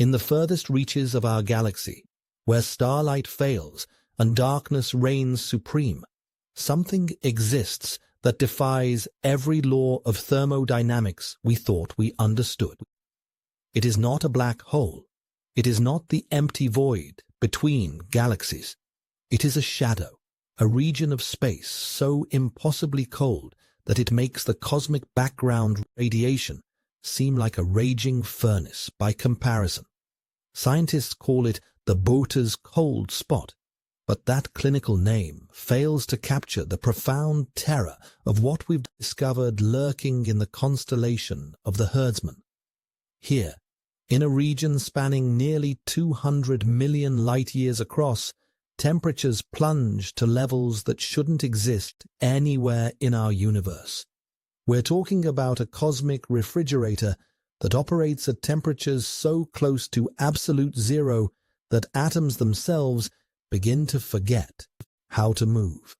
In the furthest reaches of our galaxy, where starlight fails and darkness reigns supreme, something exists that defies every law of thermodynamics we thought we understood. It is not a black hole. It is not the empty void between galaxies. It is a shadow, a region of space so impossibly cold that it makes the cosmic background radiation seem like a raging furnace by comparison. Scientists call it the Boater's cold spot, but that clinical name fails to capture the profound terror of what we've discovered lurking in the constellation of the Herdsman. Here, in a region spanning nearly 200 million light-years across, temperatures plunge to levels that shouldn't exist anywhere in our universe. We're talking about a cosmic refrigerator that operates at temperatures so close to absolute zero that atoms themselves begin to forget how to move.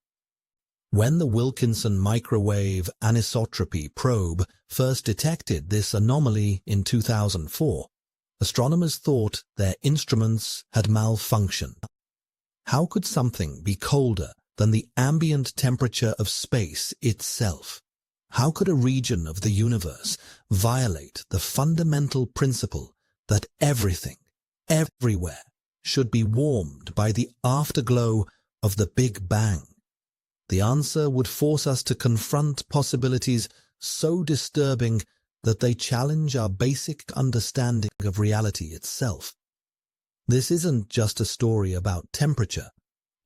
When the Wilkinson microwave anisotropy probe first detected this anomaly in 2004, astronomers thought their instruments had malfunctioned. How could something be colder than the ambient temperature of space itself? How could a region of the universe violate the fundamental principle that everything, everywhere, should be warmed by the afterglow of the Big Bang? The answer would force us to confront possibilities so disturbing that they challenge our basic understanding of reality itself. This isn't just a story about temperature.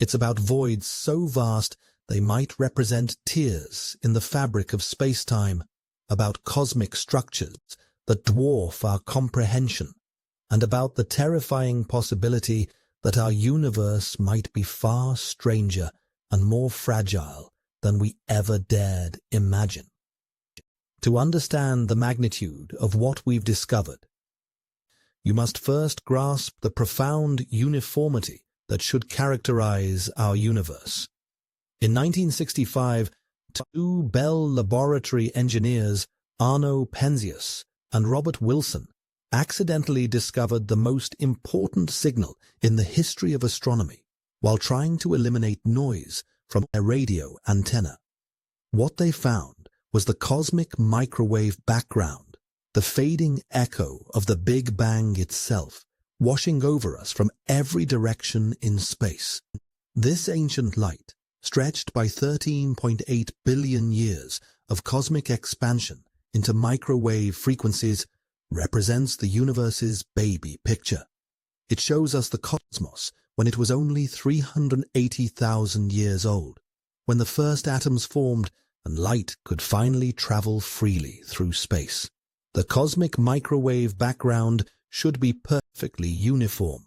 It's about voids so vast they might represent tears in the fabric of space-time, about cosmic structures that dwarf our comprehension, and about the terrifying possibility that our universe might be far stranger and more fragile than we ever dared imagine. To understand the magnitude of what we've discovered, you must first grasp the profound uniformity that should characterize our universe. In 1965, two Bell Laboratory engineers, Arno Penzias and Robert Wilson, accidentally discovered the most important signal in the history of astronomy while trying to eliminate noise from a radio antenna. What they found was the cosmic microwave background, the fading echo of the Big Bang itself, washing over us from every direction in space. This ancient light, stretched by 13.8 billion years of cosmic expansion into microwave frequencies, represents the universe's baby picture. It shows us the cosmos when it was only 380,000 years old, when the first atoms formed and light could finally travel freely through space. The cosmic microwave background should be perfectly uniform.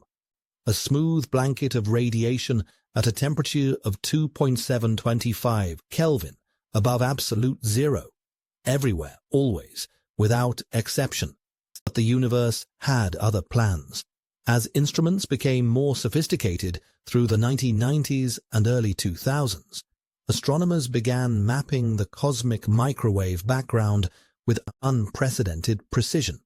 A smooth blanket of radiation at a temperature of 2.725 Kelvin above absolute zero, everywhere, always, without exception. But the universe had other plans. As instruments became more sophisticated through the 1990s and early 2000s, astronomers began mapping the cosmic microwave background with unprecedented precision.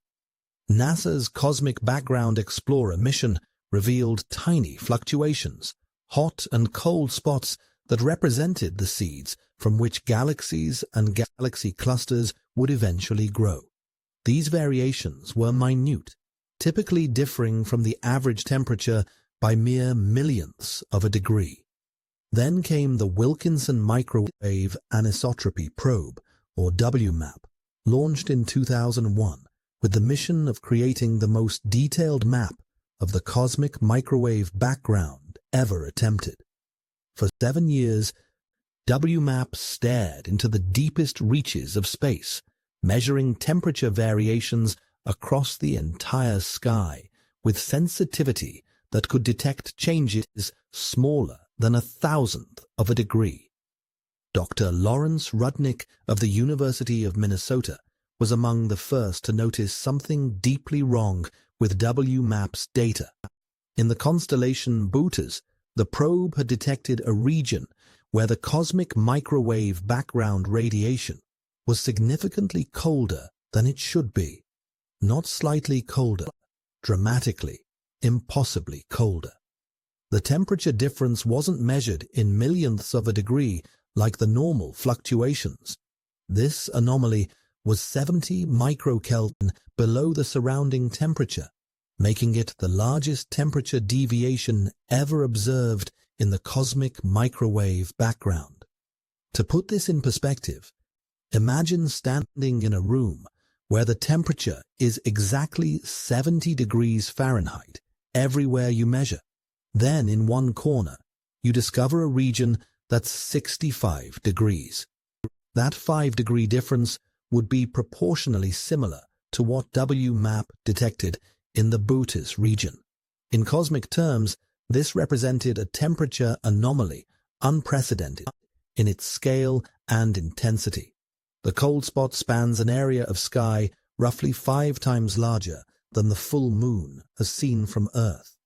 NASA's Cosmic Background Explorer mission revealed tiny fluctuations, hot and cold spots that represented the seeds from which galaxies and galaxy clusters would eventually grow. These variations were minute, typically differing from the average temperature by mere millionths of a degree. Then came the Wilkinson Microwave Anisotropy Probe, or WMAP, launched in 2001 with the mission of creating the most detailed map of the cosmic microwave background ever attempted. For 7 years, WMAP stared into the deepest reaches of space, measuring temperature variations across the entire sky with sensitivity that could detect changes smaller than 1,000th of a degree. Dr. Lawrence Rudnick of the University of Minnesota was among the first to notice something deeply wrong with WMAP's data. In the constellation Boötes, the probe had detected a region where the cosmic microwave background radiation was significantly colder than it should be. Not slightly colder, dramatically, impossibly colder. The temperature difference wasn't measured in millionths of a degree like the normal fluctuations. This anomaly was 70 microkelvin below the surrounding temperature, making it the largest temperature deviation ever observed in the cosmic microwave background. To put this in perspective, imagine standing in a room where the temperature is exactly 70 degrees Fahrenheit everywhere you measure. Then in one corner, you discover a region that's 65 degrees. That 5-degree difference would be proportionally similar to what WMAP detected in the Bootes region. In cosmic terms, this represented a temperature anomaly unprecedented in its scale and intensity. The cold spot spans an area of sky roughly 5 times larger than the full moon as seen from Earth.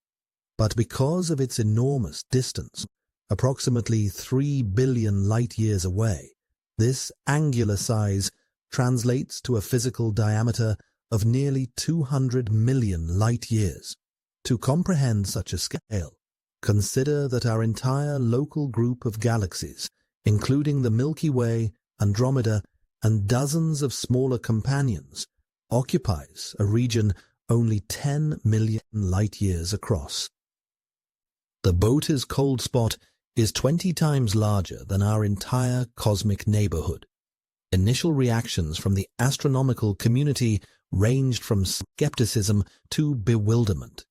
But because of its enormous distance, approximately 3 billion light-years away, this angular size translates to a physical diameter of nearly 200 million light-years. To comprehend such a scale, consider that our entire local group of galaxies, including the Milky Way, Andromeda, and dozens of smaller companions, occupies a region only 10 million light-years across. The Bootes cold spot is 20 times larger than our entire cosmic neighborhood. Initial reactions from the astronomical community ranged from skepticism to bewilderment.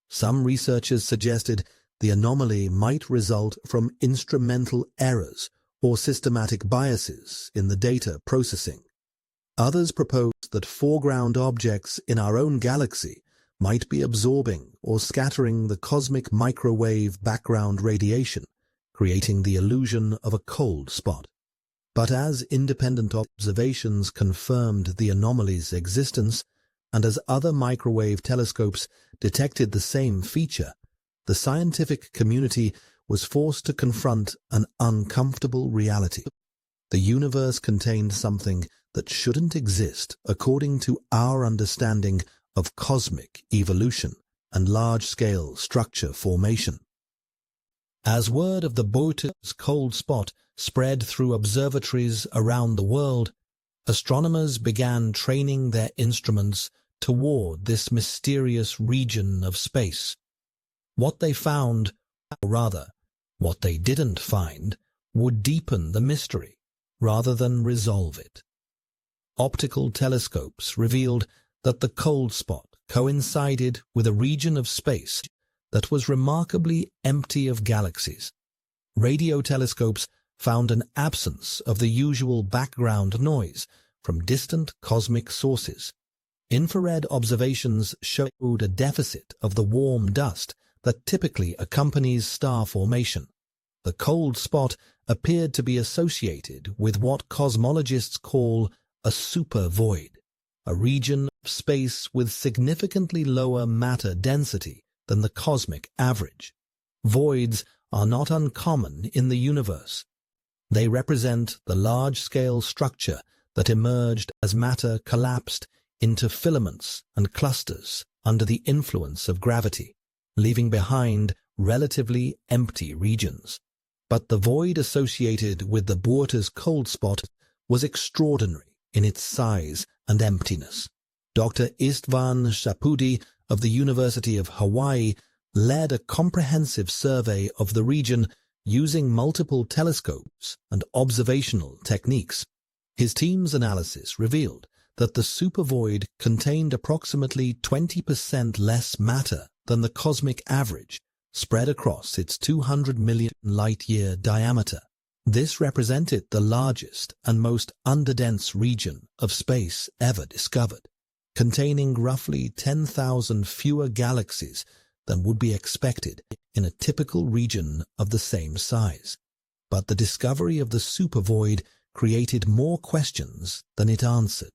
Some researchers suggested the anomaly might result from instrumental errors or systematic biases in the data processing. Others proposed that foreground objects in our own galaxy might be absorbing or scattering the cosmic microwave background radiation, creating the illusion of a cold spot. But as independent observations confirmed the anomaly's existence, and as other microwave telescopes detected the same feature, the scientific community was forced to confront an uncomfortable reality. The universe contained something that shouldn't exist according to our understanding of cosmic evolution and large-scale structure formation. As word of the Bootes cold spot spread through observatories around the world, astronomers began training their instruments toward this mysterious region of space. What they found, or rather, what they didn't find, would deepen the mystery rather than resolve it. Optical telescopes revealed that the cold spot coincided with a region of space that was remarkably empty of galaxies. Radio telescopes found an absence of the usual background noise from distant cosmic sources. Infrared observations showed a deficit of the warm dust that typically accompanies star formation. The cold spot appeared to be associated with what cosmologists call a supervoid, a region of space with significantly lower matter density than the cosmic average. Voids are not uncommon in the universe. They represent the large-scale structure that emerged as matter collapsed into filaments and clusters under the influence of gravity, leaving behind relatively empty regions. But the void associated with the Bootes cold spot was extraordinary in its size and emptiness. Dr. Istvan Shapudi of the University of Hawaii led a comprehensive survey of the region using multiple telescopes and observational techniques. His team's analysis revealed that the supervoid contained approximately 20% less matter than the cosmic average, spread across its 200 million light-year diameter. This represented the largest and most underdense region of space ever discovered, containing roughly 10,000 fewer galaxies than would be expected in a typical region of the same size. But the discovery of the supervoid created more questions than it answered.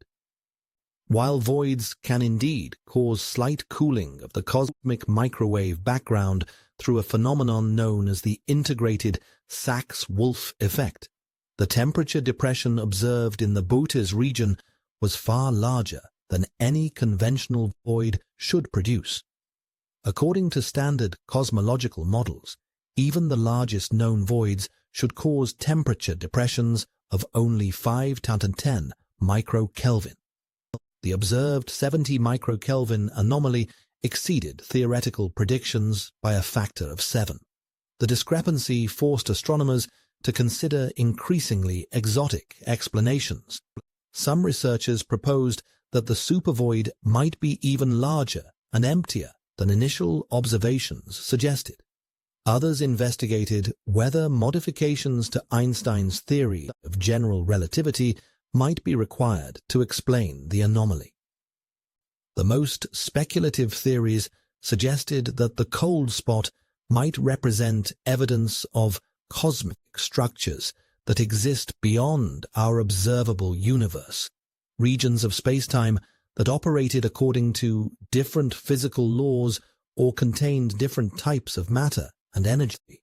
While voids can indeed cause slight cooling of the cosmic microwave background through a phenomenon known as the integrated Sachs-Wolf effect, the temperature depression observed in the Bootes region was far larger than any conventional void should produce. According to standard cosmological models, even the largest known voids should cause temperature depressions of only 5×10 microkelvin. The observed 70 microkelvin anomaly exceeded theoretical predictions by a factor of 7. The discrepancy forced astronomers to consider increasingly exotic explanations. Some researchers proposed that the supervoid might be even larger and emptier than initial observations suggested. Others investigated whether modifications to Einstein's theory of general relativity might be required to explain the anomaly. The most speculative theories suggested that the cold spot might represent evidence of cosmic structures that exist beyond our observable universe, regions of spacetime that operated according to different physical laws or contained different types of matter and energy.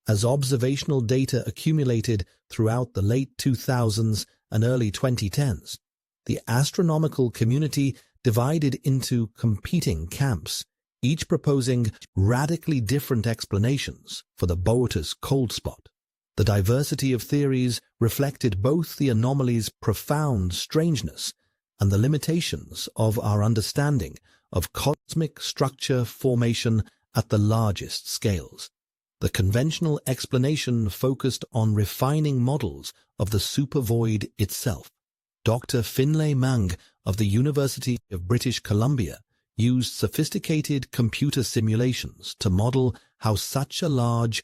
As observational data accumulated throughout the late 2000s and early 2010s, the astronomical community divided into competing camps, each proposing radically different explanations for the Boötes cold spot. The diversity of theories reflected both the anomaly's profound strangeness and the limitations of our understanding of cosmic structure formation at the largest scales. The conventional explanation focused on refining models of the supervoid itself. Dr. Finlay Mang of the University of British Columbia used sophisticated computer simulations to model how such a large,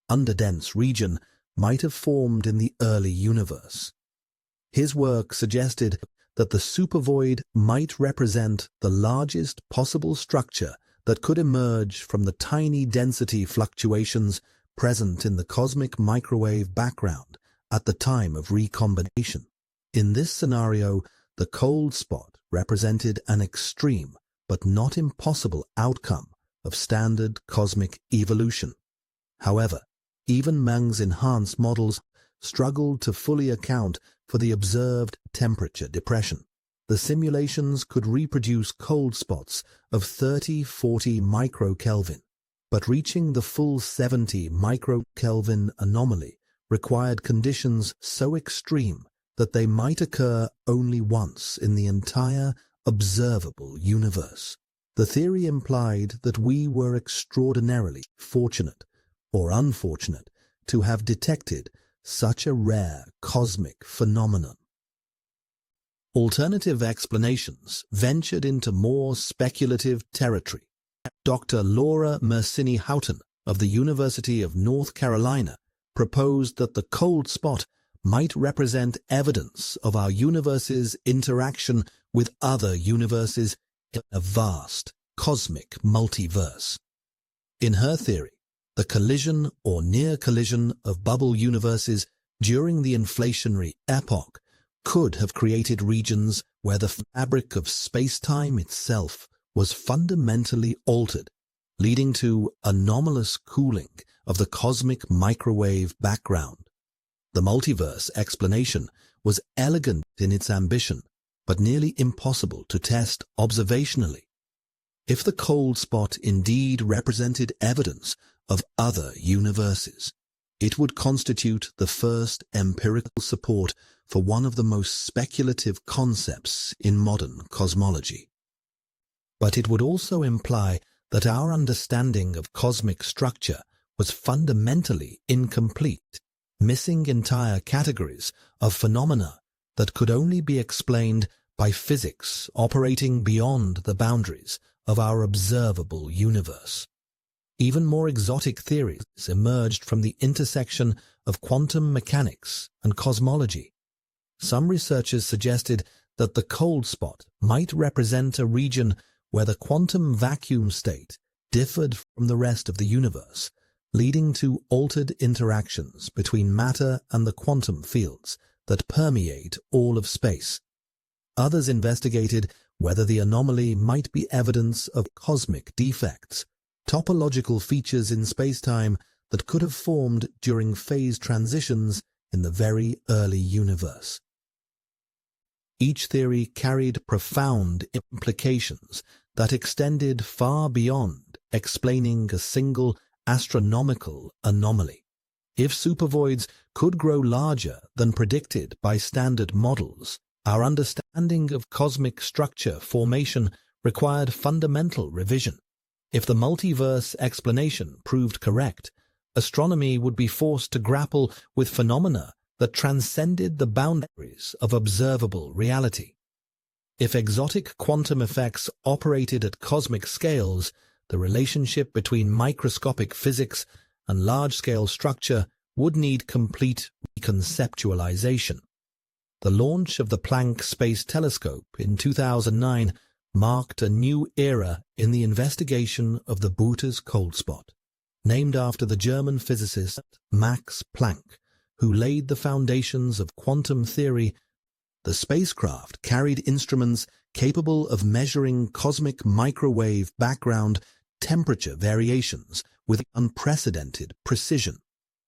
underdense region might have formed in the early universe. His work suggested that the supervoid might represent the largest possible structure that could emerge from the tiny density fluctuations present in the cosmic microwave background at the time of recombination. In this scenario, the cold spot represented an extreme but not impossible outcome of standard cosmic evolution. However, even Mang's enhanced models struggled to fully account for the observed temperature depression. The simulations could reproduce cold spots of 30–40 microkelvin, but reaching the full 70 microkelvin anomaly required conditions so extreme that they might occur only once in the entire observable universe. The theory implied that we were extraordinarily fortunate or unfortunate to have detected such a rare cosmic phenomenon. Alternative explanations ventured into more speculative territory. Dr. Laura Mersini Houghton of the University of North Carolina proposed that the cold spot might represent evidence of our universe's interaction with other universes in a vast cosmic multiverse. In her theory, the collision or near collision of bubble universes during the inflationary epoch could have created regions where the fabric of space-time itself was fundamentally altered, leading to anomalous cooling of the cosmic microwave background. The multiverse explanation was elegant in its ambition, but nearly impossible to test observationally. If the cold spot indeed represented evidence of other universes, it would constitute the first empirical support for one of the most speculative concepts in modern cosmology. But it would also imply that our understanding of cosmic structure was fundamentally incomplete, missing entire categories of phenomena that could only be explained by physics operating beyond the boundaries of our observable universe. Even more exotic theories emerged from the intersection of quantum mechanics and cosmology. Some researchers suggested that the cold spot might represent a region where the quantum vacuum state differed from the rest of the universe, leading to altered interactions between matter and the quantum fields that permeate all of space. Others investigated whether the anomaly might be evidence of cosmic defects, topological features in spacetime that could have formed during phase transitions in the very early universe. Each theory carried profound implications that extended far beyond explaining a single astronomical anomaly. If supervoids could grow larger than predicted by standard models, our understanding of cosmic structure formation required fundamental revision. If the multiverse explanation proved correct, astronomy would be forced to grapple with phenomena that transcended the boundaries of observable reality. If exotic quantum effects operated at cosmic scales, the relationship between microscopic physics and large-scale structure would need complete reconceptualization. The launch of the Planck Space Telescope in 2009 marked a new era in the investigation of the Bootes cold spot, named after the German physicist Max Planck, who laid the foundations of quantum theory. The spacecraft carried instruments capable of measuring cosmic microwave background temperature variations with unprecedented precision.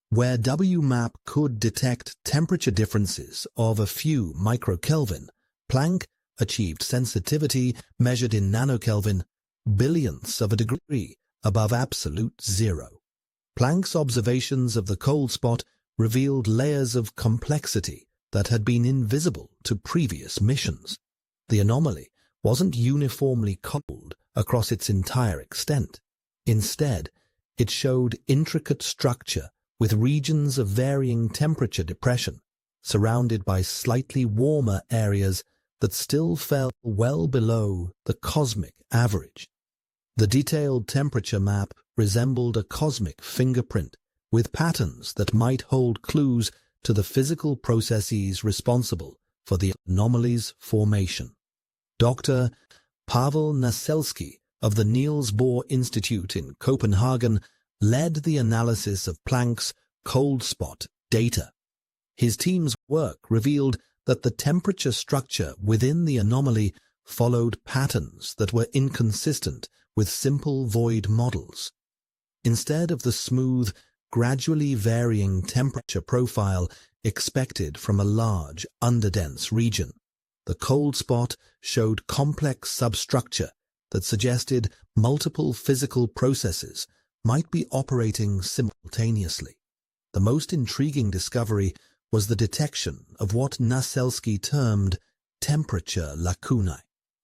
Where WMAP could detect temperature differences of a few microkelvin, Planck achieved sensitivity measured in nanokelvin, billionths of a degree above absolute zero. Planck's observations of the cold spot revealed layers of complexity that had been invisible to previous missions. The anomaly wasn't uniformly cold across its entire extent. Instead, it showed intricate structure with regions of varying temperature depression, surrounded by slightly warmer areas that still fell well below the cosmic average. The detailed temperature map resembled a cosmic fingerprint, with patterns that might hold clues to the physical processes responsible for the anomaly's formation. Dr. Pavel Naselsky of the Niels Bohr Institute in Copenhagen led the analysis of Planck's cold spot data. His team's work revealed that the temperature structure within the anomaly followed patterns that were inconsistent with simple void models. Instead of the smooth, gradually varying temperature profile expected from a large, underdense region, the cold spot showed complex substructure that suggested multiple physical processes might be operating simultaneously. The most intriguing discovery was the detection of what Naselsky termed temperature lacunae,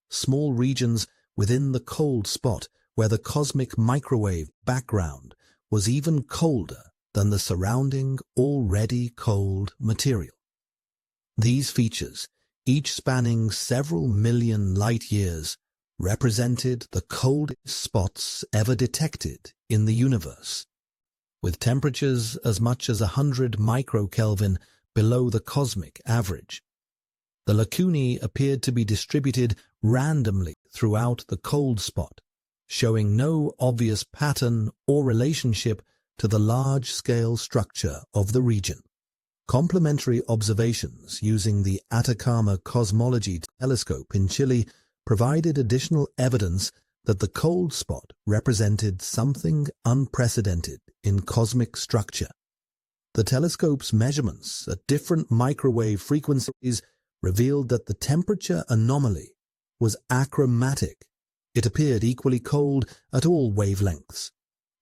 small regions within the cold spot where the cosmic microwave background was even colder than the surrounding already cold material. These features, each spanning several million light-years, represented the coldest spots ever detected in the universe. With temperatures as much as 100 microkelvin below the cosmic average, the lacunae appeared to be distributed randomly throughout the cold spot, showing no obvious pattern or relationship to the large-scale structure of the region. Complementary observations using the Atacama Cosmology Telescope in Chile provided additional evidence that the cold spot represented something unprecedented in cosmic structure. The telescope's measurements at different microwave frequencies revealed that the temperature anomaly was achromatic. It appeared equally cold at all wavelengths.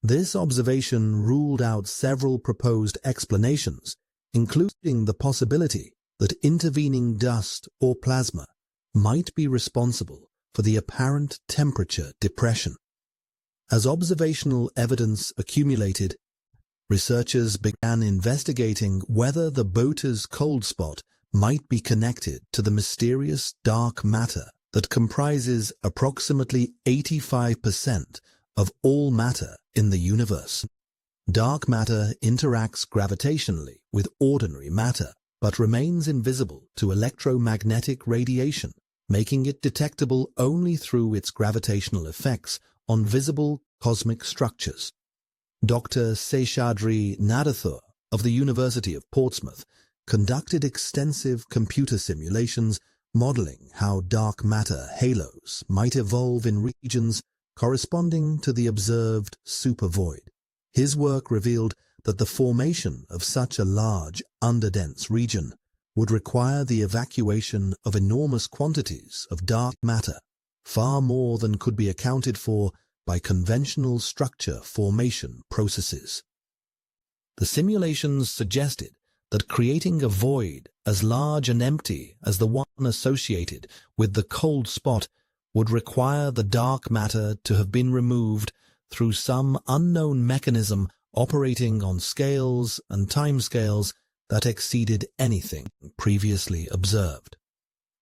This observation ruled out several proposed explanations, including the possibility that intervening dust or plasma might be responsible for the apparent temperature depression. As observational evidence accumulated, researchers began investigating whether the Bootes cold spot might be connected to the mysterious dark matter that comprises approximately 85% of all matter in the universe. Dark matter interacts gravitationally with ordinary matter, but remains invisible to electromagnetic radiation, making it detectable only through its gravitational effects on visible cosmic structures. Dr. Seshadri Nadathur of the University of Portsmouth conducted extensive computer simulations modeling how dark matter halos might evolve in regions corresponding to the observed supervoid. His work revealed that the formation of such a large, underdense region would require the evacuation of enormous quantities of dark matter, far more than could be accounted for by conventional structure formation processes. The simulations suggested that creating a void as large and empty as the one associated with the cold spot would require the dark matter to have been removed through some unknown mechanism operating on scales and timescales that exceeded anything previously observed.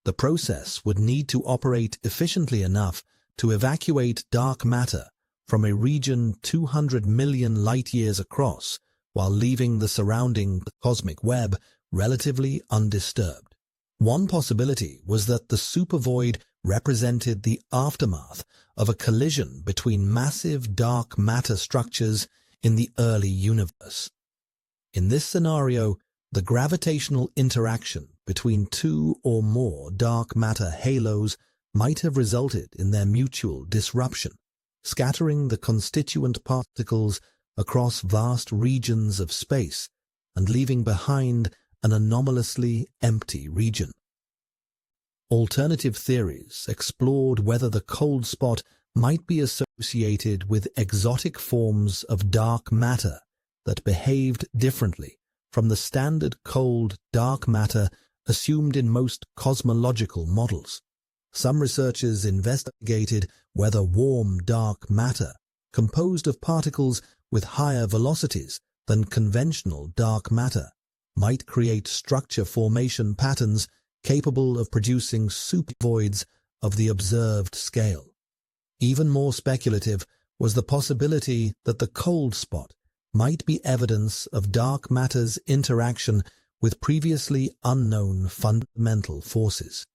The process would need to operate efficiently enough to evacuate dark matter from a region 200 million light-years across while leaving the surrounding cosmic web relatively undisturbed. One possibility was that the supervoid represented the aftermath of a collision between massive dark matter structures in the early universe. In this scenario, the gravitational interaction between two or more dark matter halos might have resulted in their mutual disruption, scattering the constituent particles across vast regions of space and leaving behind an anomalously empty region. Alternative theories explored whether the cold spot might be associated with exotic forms of dark matter that behaved differently from the standard cold dark matter assumed in most cosmological models. Some researchers investigated whether warm dark matter, composed of particles with higher velocities than conventional dark matter, might create structure formation patterns capable of producing supervoids of the observed scale. Even more speculative was the possibility that the cold spot might be evidence of dark matter's interaction with previously unknown fundamental forces.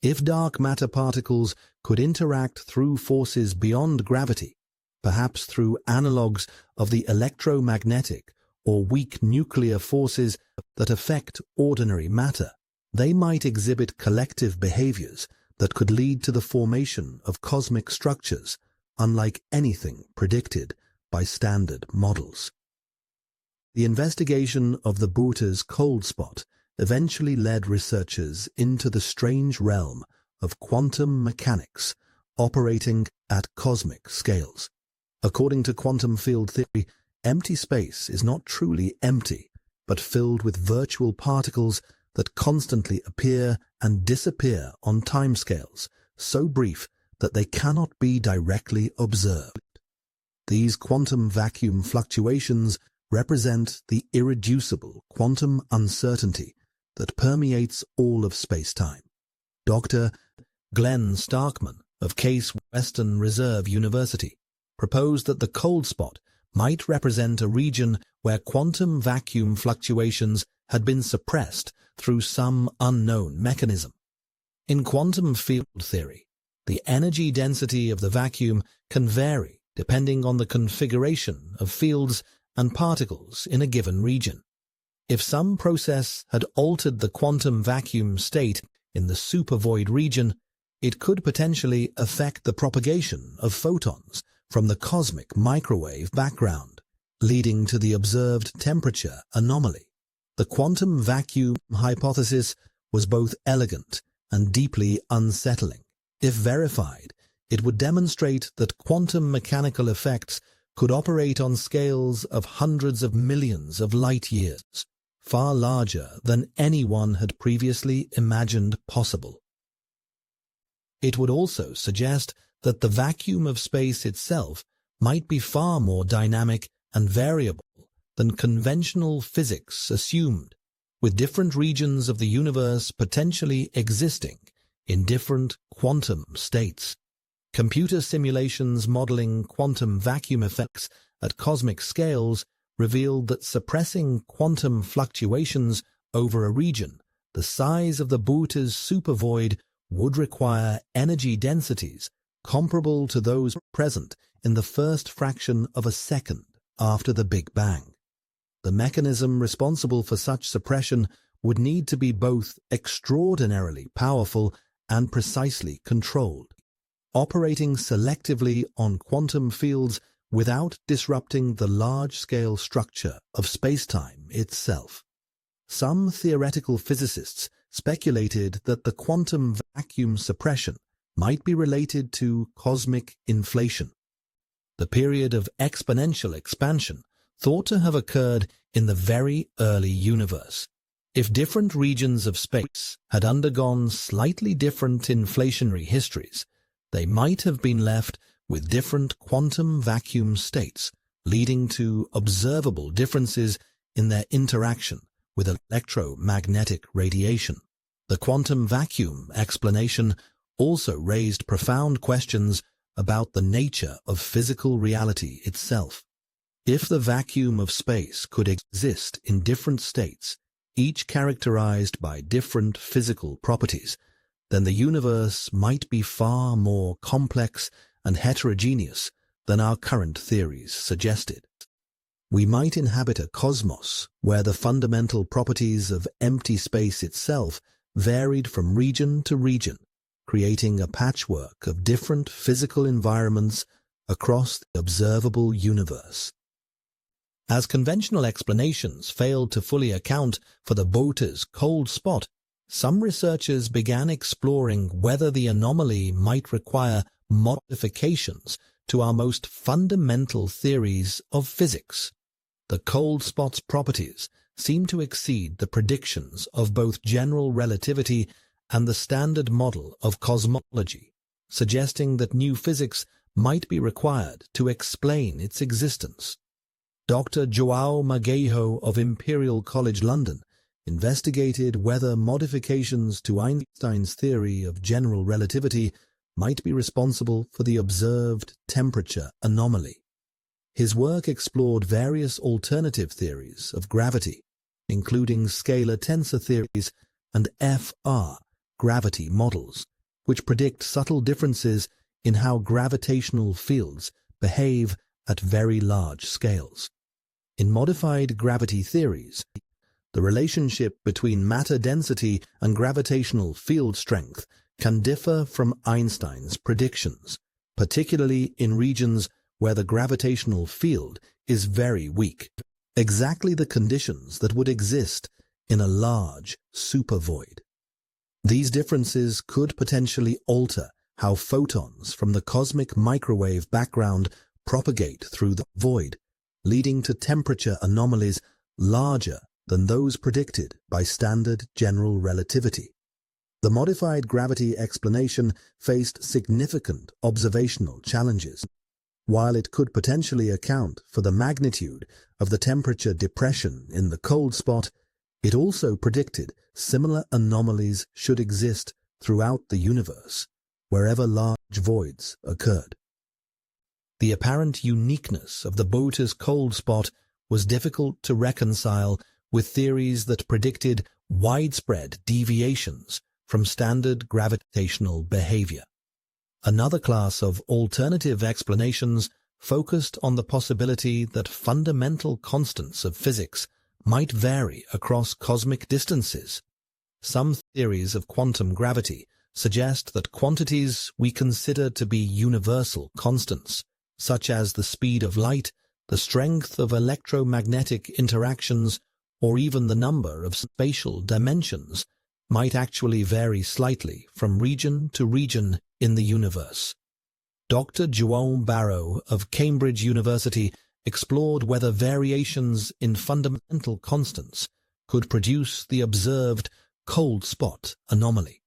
If dark matter particles could interact through forces beyond gravity, perhaps through analogues of the electromagnetic or weak nuclear forces that affect ordinary matter, they might exhibit collective behaviors that could lead to the formation of cosmic structures unlike anything predicted by standard models. The investigation of the Bhoota's cold spot eventually led researchers into the strange realm of quantum mechanics operating at cosmic scales. According to quantum field theory, empty space is not truly empty, but filled with virtual particles that constantly appear and disappear on timescales so brief that they cannot be directly observed. These quantum vacuum fluctuations represent the irreducible quantum uncertainty that permeates all of space-time. Dr. Glenn Starkman of Case Western Reserve University proposed that the cold spot might represent a region where quantum vacuum fluctuations had been suppressed through some unknown mechanism. In quantum field theory, the energy density of the vacuum can vary depending on the configuration of fields and particles in a given region. If some process had altered the quantum vacuum state in the supervoid region, it could potentially affect the propagation of photons from the cosmic microwave background, leading to the observed temperature anomaly. The quantum vacuum hypothesis was both elegant and deeply unsettling. If verified, it would demonstrate that quantum mechanical effects could operate on scales of hundreds of millions of light-years, far larger than anyone had previously imagined possible. It would also suggest that the vacuum of space itself might be far more dynamic and variable than conventional physics assumed, with different regions of the universe potentially existing in different quantum states. Computer simulations modeling quantum vacuum effects at cosmic scales revealed that suppressing quantum fluctuations over a region the size of the Bhoota's supervoid would require energy densities comparable to those present in the first fraction of a second after the Big Bang. The mechanism responsible for such suppression would need to be both extraordinarily powerful and precisely controlled, operating selectively on quantum fields without disrupting the large-scale structure of spacetime itself. some theoretical physicists speculated that the quantum vacuum suppression might be related to cosmic inflation, the period of exponential expansion thought to have occurred in the very early universe. If different regions of space had undergone slightly different inflationary histories, they might have been left with different quantum vacuum states, leading to observable differences in their interaction with electromagnetic radiation. The quantum vacuum explanation also raised profound questions about the nature of physical reality itself. If the vacuum of space could exist in different states, each characterized by different physical properties, then the universe might be far more complex and heterogeneous than our current theories suggested. We might inhabit a cosmos where the fundamental properties of empty space itself varied from region to region, creating a patchwork of different physical environments across the observable universe. As conventional explanations failed to fully account for the Botha's cold spot, some researchers began exploring whether the anomaly might require modifications to our most fundamental theories of physics. The cold spot's properties seem to exceed the predictions of both general relativity and the standard model of cosmology, suggesting that new physics might be required to explain its existence. Dr. João Magalhães of Imperial College London investigated whether modifications to Einstein's theory of general relativity might be responsible for the observed temperature anomaly. His work explored various alternative theories of gravity, including scalar tensor theories and FR gravity models, which predict subtle differences in how gravitational fields behave at very large scales. In modified gravity theories, the relationship between matter density and gravitational field strength can differ from Einstein's predictions, particularly in regions where the gravitational field is very weak, exactly the conditions that would exist in a large supervoid. These differences could potentially alter how photons from the cosmic microwave background propagate through the void, leading to temperature anomalies larger than those predicted by standard general relativity. The modified gravity explanation faced significant observational challenges. While it could potentially account for the magnitude of the temperature depression in the cold spot, it also predicted similar anomalies should exist throughout the universe, wherever large voids occurred. The apparent uniqueness of the Botha's cold spot was difficult to reconcile with theories that predicted widespread deviations from standard gravitational behavior. Another class of alternative explanations focused on the possibility that fundamental constants of physics might vary across cosmic distances. Some theories of quantum gravity suggest that quantities we consider to be universal constants, such as the speed of light, the strength of electromagnetic interactions, or even the number of spatial dimensions, might actually vary slightly from region to region in the universe. Dr. João Barrow of Cambridge University explored whether variations in fundamental constants could produce the observed cold spot anomaly.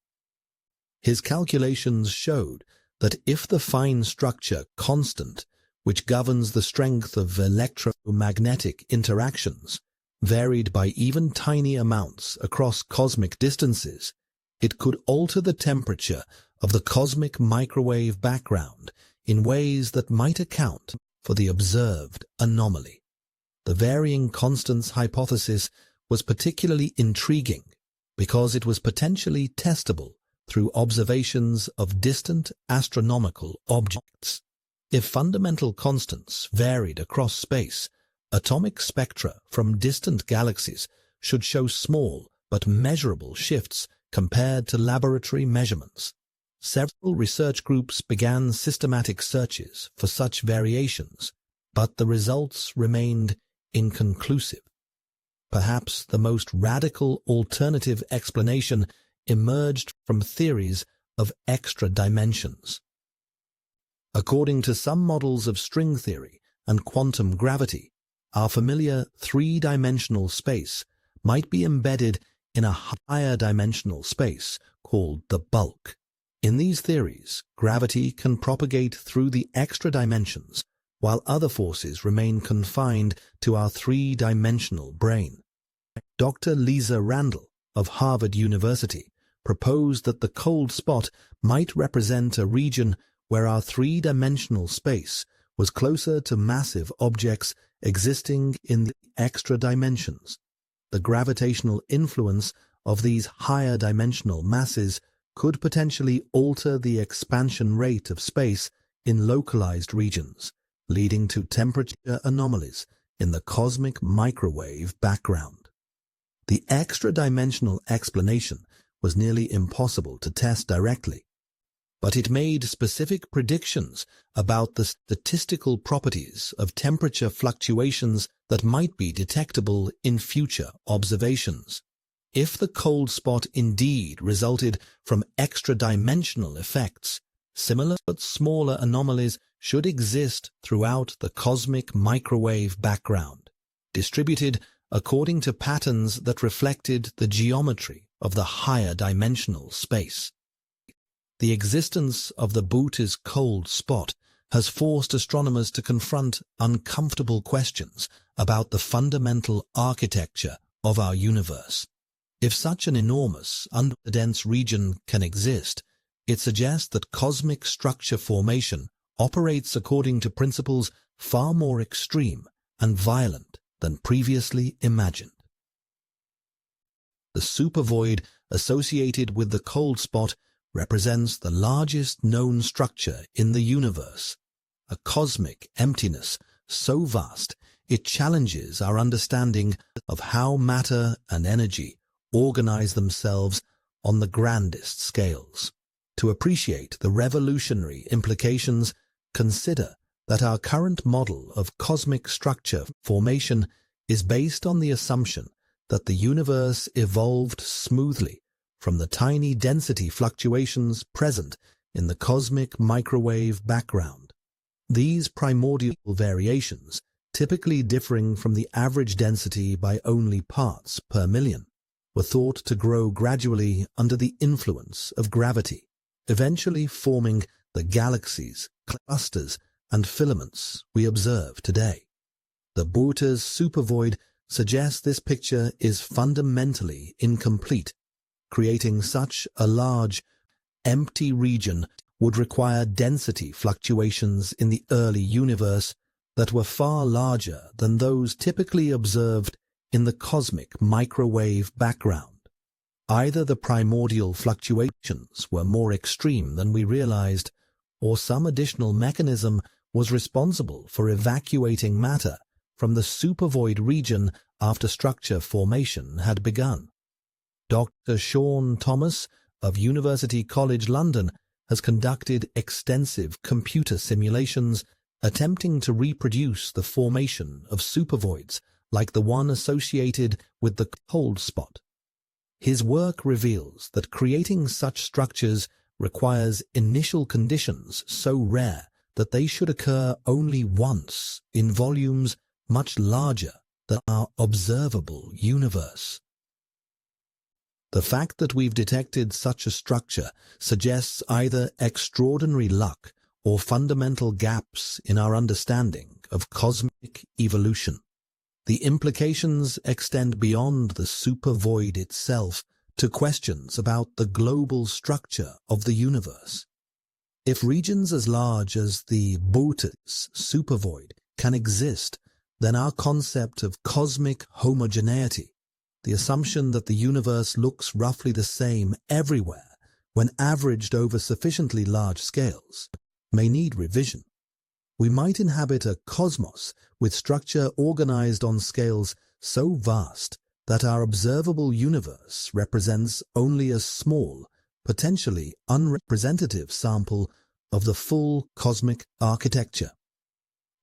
His calculations showed that if the fine structure constant, which governs the strength of electromagnetic interactions, varied by even tiny amounts across cosmic distances, it could alter the temperature of the cosmic microwave background in ways that might account for the observed anomaly. The varying constants hypothesis was particularly intriguing because it was potentially testable through observations of distant astronomical objects. If fundamental constants varied across space, atomic spectra from distant galaxies should show small but measurable shifts compared to laboratory measurements. Several research groups began systematic searches for such variations, but the results remained inconclusive. Perhaps the most radical alternative explanation emerged from theories of extra dimensions. According to some models of string theory and quantum gravity, our familiar three-dimensional space might be embedded in a higher dimensional space called the bulk. In these theories, gravity can propagate through the extra dimensions, while other forces remain confined to our three-dimensional brain. Dr. Lisa Randall of Harvard University proposed that the cold spot might represent a region where our three-dimensional space was closer to massive objects existing in the extra dimensions. The gravitational influence of these higher dimensional masses could potentially alter the expansion rate of space in localized regions, leading to temperature anomalies in the cosmic microwave background. The extra-dimensional explanation was nearly impossible to test directly, but it made specific predictions about the statistical properties of temperature fluctuations that might be detectable in future observations. If the cold spot indeed resulted from extra-dimensional effects, similar but smaller anomalies should exist throughout the cosmic microwave background, distributed according to patterns that reflected the geometry of the higher dimensional space. The existence of the Bootes cold spot has forced astronomers to confront uncomfortable questions about the fundamental architecture of our universe. If such an enormous, underdense region can exist, it suggests that cosmic structure formation operates according to principles far more extreme and violent than previously imagined. The supervoid associated with the cold spot represents the largest known structure in the universe, a cosmic emptiness so vast it challenges our understanding of how matter and energy organize themselves on the grandest scales. To appreciate the revolutionary implications, consider that our current model of cosmic structure formation is based on the assumption that the universe evolved smoothly from the tiny density fluctuations present in the cosmic microwave background. These primordial variations, typically differing from the average density by only parts per million, were thought to grow gradually under the influence of gravity, eventually forming the galaxies, clusters, and filaments we observe today. The Bootes supervoid suggests this picture is fundamentally incomplete. Creating such a large, empty region would require density fluctuations in the early universe that were far larger than those typically observed in the cosmic microwave background. Either the primordial fluctuations were more extreme than we realized, or some additional mechanism was responsible for evacuating matter from the supervoid region after structure formation had begun. Dr. Sean Thomas of University College London has conducted extensive computer simulations attempting to reproduce the formation of supervoids like the one associated with the cold spot. His work reveals that creating such structures requires initial conditions so rare that they should occur only once in volumes much larger than our observable universe. The fact that we've detected such a structure suggests either extraordinary luck or fundamental gaps in our understanding of cosmic evolution. The implications extend beyond the supervoid itself to questions about the global structure of the universe. If regions as large as the Bootes supervoid can exist, then our concept of cosmic homogeneity, the assumption that the universe looks roughly the same everywhere when averaged over sufficiently large scales, may need revision. We might inhabit a cosmos with structure organized on scales so vast that our observable universe represents only a small, potentially unrepresentative sample of the full cosmic architecture.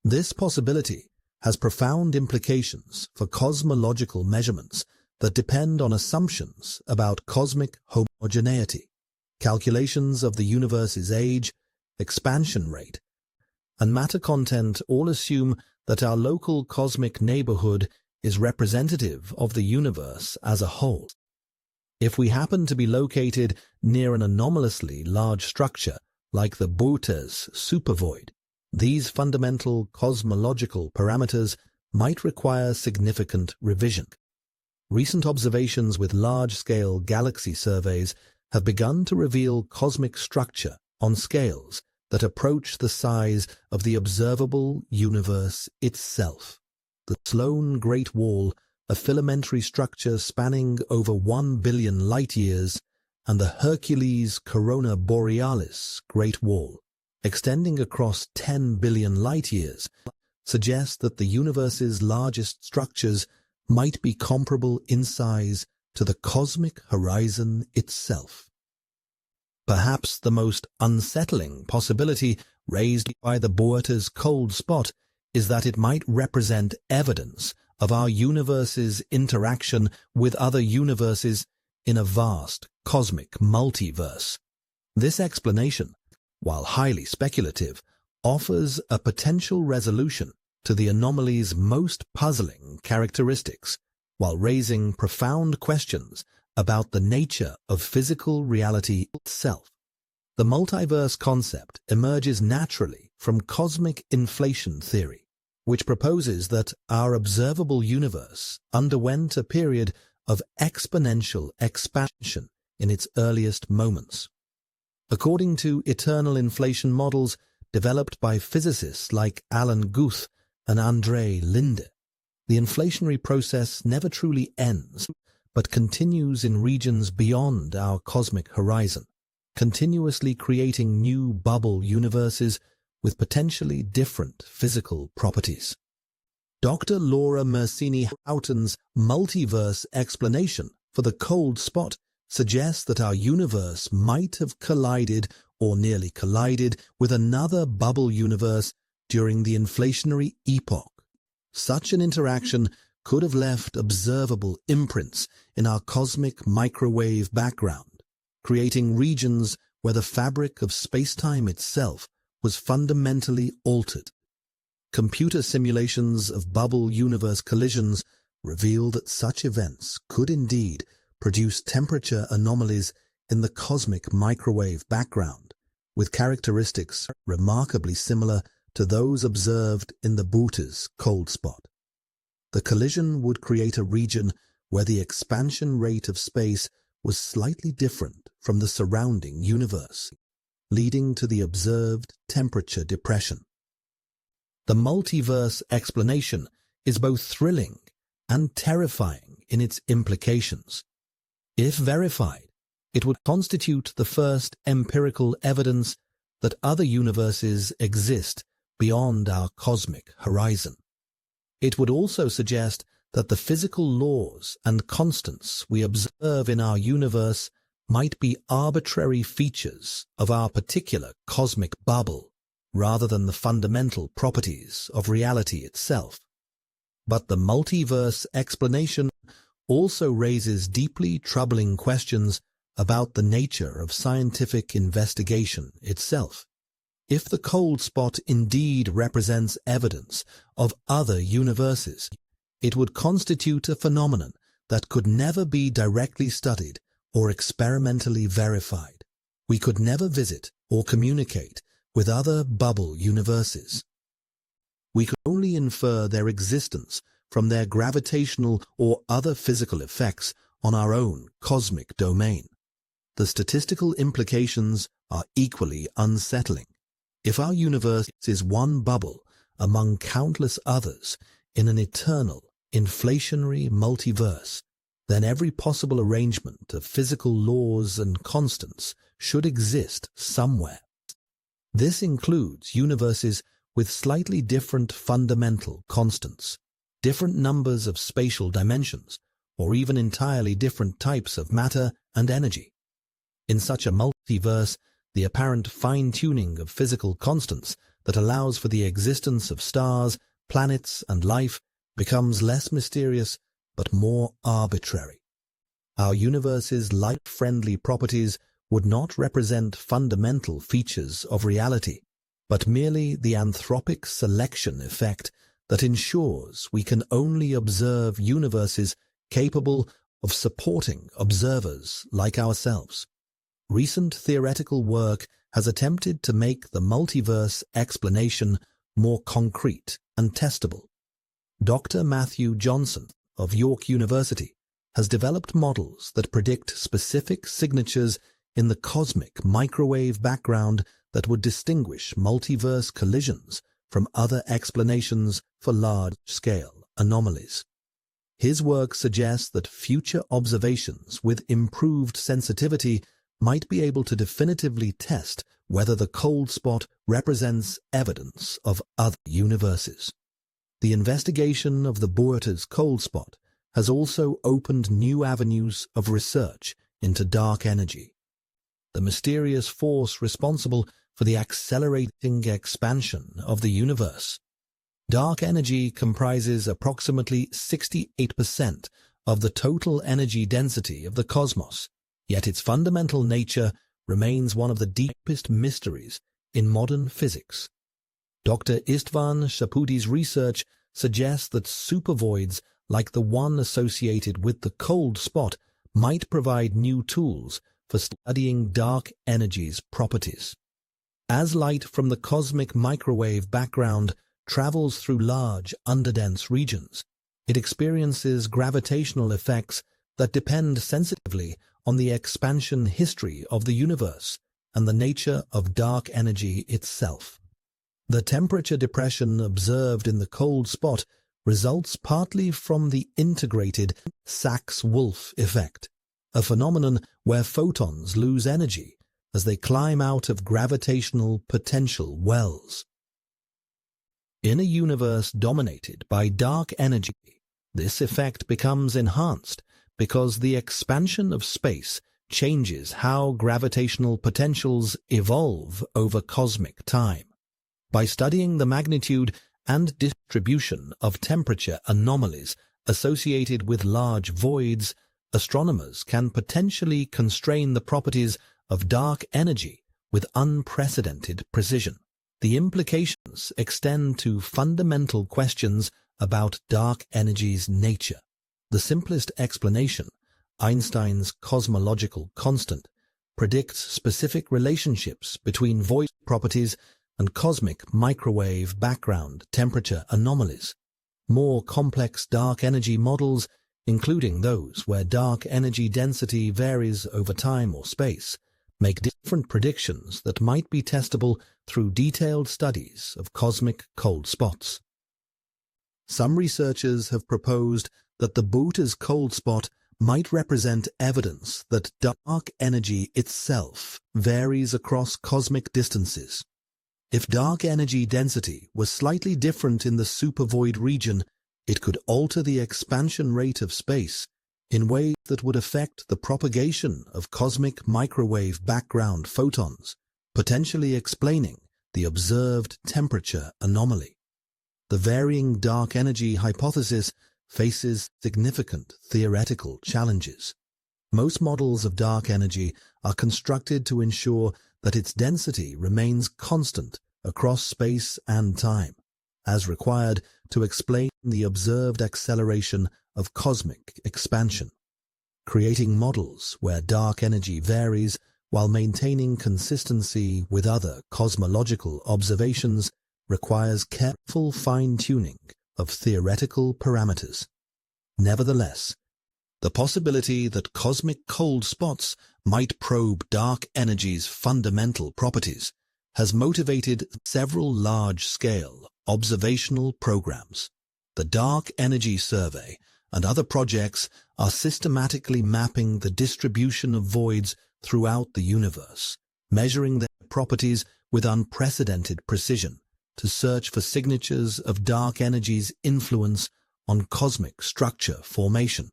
This possibility has profound implications for cosmological measurements that depend on assumptions about cosmic homogeneity, calculations of the universe's age, expansion rate, and matter content all assume that our local cosmic neighborhood is representative of the universe as a whole. If we happen to be located near an anomalously large structure like the Coldest supervoid, these fundamental cosmological parameters might require significant revision. Recent observations with large-scale galaxy surveys have begun to reveal cosmic structure on scales that approach the size of the observable universe itself. The Sloan Great Wall, a filamentary structure spanning over 1 billion light-years, and the Hercules Corona Borealis Great Wall, extending across 10 billion light-years, suggest that the universe's largest structures might be comparable in size to the cosmic horizon itself. Perhaps the most unsettling possibility raised by the Coldest cold spot is that it might represent evidence of our universe's interaction with other universes in a vast cosmic multiverse. This explanation, while highly speculative, offers a potential resolution to the anomaly's most puzzling characteristics, while raising profound questions about the nature of physical reality itself. The multiverse concept emerges naturally from cosmic inflation theory, which proposes that our observable universe underwent a period of exponential expansion in its earliest moments. According to eternal inflation models developed by physicists like Alan Guth and André Linde, the inflationary process never truly ends, but continues in regions beyond our cosmic horizon, continuously creating new bubble universes with potentially different physical properties. Dr. Laura Mersini-Houghton's multiverse explanation for the cold spot suggests that our universe might have collided or nearly collided with another bubble universe during the inflationary epoch. Such an interaction could have left observable imprints in our cosmic microwave background, creating regions where the fabric of space-time itself was fundamentally altered. Computer simulations of bubble universe collisions reveal that such events could indeed produce temperature anomalies in the cosmic microwave background, with characteristics remarkably similar to those observed in the Coldest cold spot. The collision would create a region where the expansion rate of space was slightly different from the surrounding universe, leading to the observed temperature depression. The multiverse explanation is both thrilling and terrifying in its implications. If verified, it would constitute the first empirical evidence that other universes exist beyond our cosmic horizon. It would also suggest that the physical laws and constants we observe in our universe might be arbitrary features of our particular cosmic bubble, rather than the fundamental properties of reality itself. But the multiverse explanation also raises deeply troubling questions about the nature of scientific investigation itself. If the cold spot indeed represents evidence of other universes, it would constitute a phenomenon that could never be directly studied or experimentally verified. We could never visit or communicate with other bubble universes. We could only infer their existence from their gravitational or other physical effects on our own cosmic domain. The statistical implications are equally unsettling. If our universe is one bubble among countless others in an eternal, inflationary multiverse, then every possible arrangement of physical laws and constants should exist somewhere. This includes universes with slightly different fundamental constants, different numbers of spatial dimensions, or even entirely different types of matter and energy. In such a multiverse, the apparent fine-tuning of physical constants that allows for the existence of stars, planets, and life becomes less mysterious but more arbitrary. Our universe's life-friendly properties would not represent fundamental features of reality, but merely the anthropic selection effect that ensures we can only observe universes capable of supporting observers like ourselves. Recent theoretical work has attempted to make the multiverse explanation more concrete and testable. Dr. Matthew Johnson of York University has developed models that predict specific signatures in the cosmic microwave background that would distinguish multiverse collisions from other explanations for large-scale anomalies. His work suggests that future observations with improved sensitivity might be able to definitively test whether the cold spot represents evidence of other universes. The investigation of the Boötes cold spot has also opened new avenues of research into dark energy, the mysterious force responsible for the accelerating expansion of the universe. Dark energy comprises approximately 68% of the total energy density of the cosmos, yet its fundamental nature remains one of the deepest mysteries in modern physics. Dr. Istvan Shapudi's research suggests that supervoids like the one associated with the cold spot might provide new tools for studying dark energy's properties. As light from the cosmic microwave background travels through large, underdense regions, it experiences gravitational effects that depend sensitively on the expansion history of the universe and the nature of dark energy itself. The temperature depression observed in the cold spot results partly from the integrated Sachs-Wolf effect, a phenomenon where photons lose energy as they climb out of gravitational potential wells. In a universe dominated by dark energy, this effect becomes enhanced because the expansion of space changes how gravitational potentials evolve over cosmic time. By studying the magnitude and distribution of temperature anomalies associated with large voids, astronomers can potentially constrain the properties of dark energy with unprecedented precision. The implications extend to fundamental questions about dark energy's nature. The simplest explanation, Einstein's cosmological constant, predicts specific relationships between void properties and cosmic microwave background temperature anomalies. More complex dark energy models, including those where dark energy density varies over time or space, make different predictions that might be testable through detailed studies of cosmic cold spots. Some researchers have proposed that the Boötes cold spot might represent evidence that dark energy itself varies across cosmic distances. If dark energy density was slightly different in the supervoid region, it could alter the expansion rate of space in ways that would affect the propagation of cosmic microwave background photons, potentially explaining the observed temperature anomaly. The varying dark energy hypothesis faces significant theoretical challenges. Most models of dark energy are constructed to ensure that its density remains constant across space and time, as required to explain the observed acceleration of cosmic expansion. Creating models where dark energy varies while maintaining consistency with other cosmological observations requires careful fine-tuning of theoretical parameters. Nevertheless, the possibility that cosmic cold spots might probe dark energy's fundamental properties has motivated several large-scale observational programs. The Dark Energy Survey and other projects are systematically mapping the distribution of voids throughout the universe, measuring their properties with unprecedented precision to search for signatures of dark energy's influence on cosmic structure formation.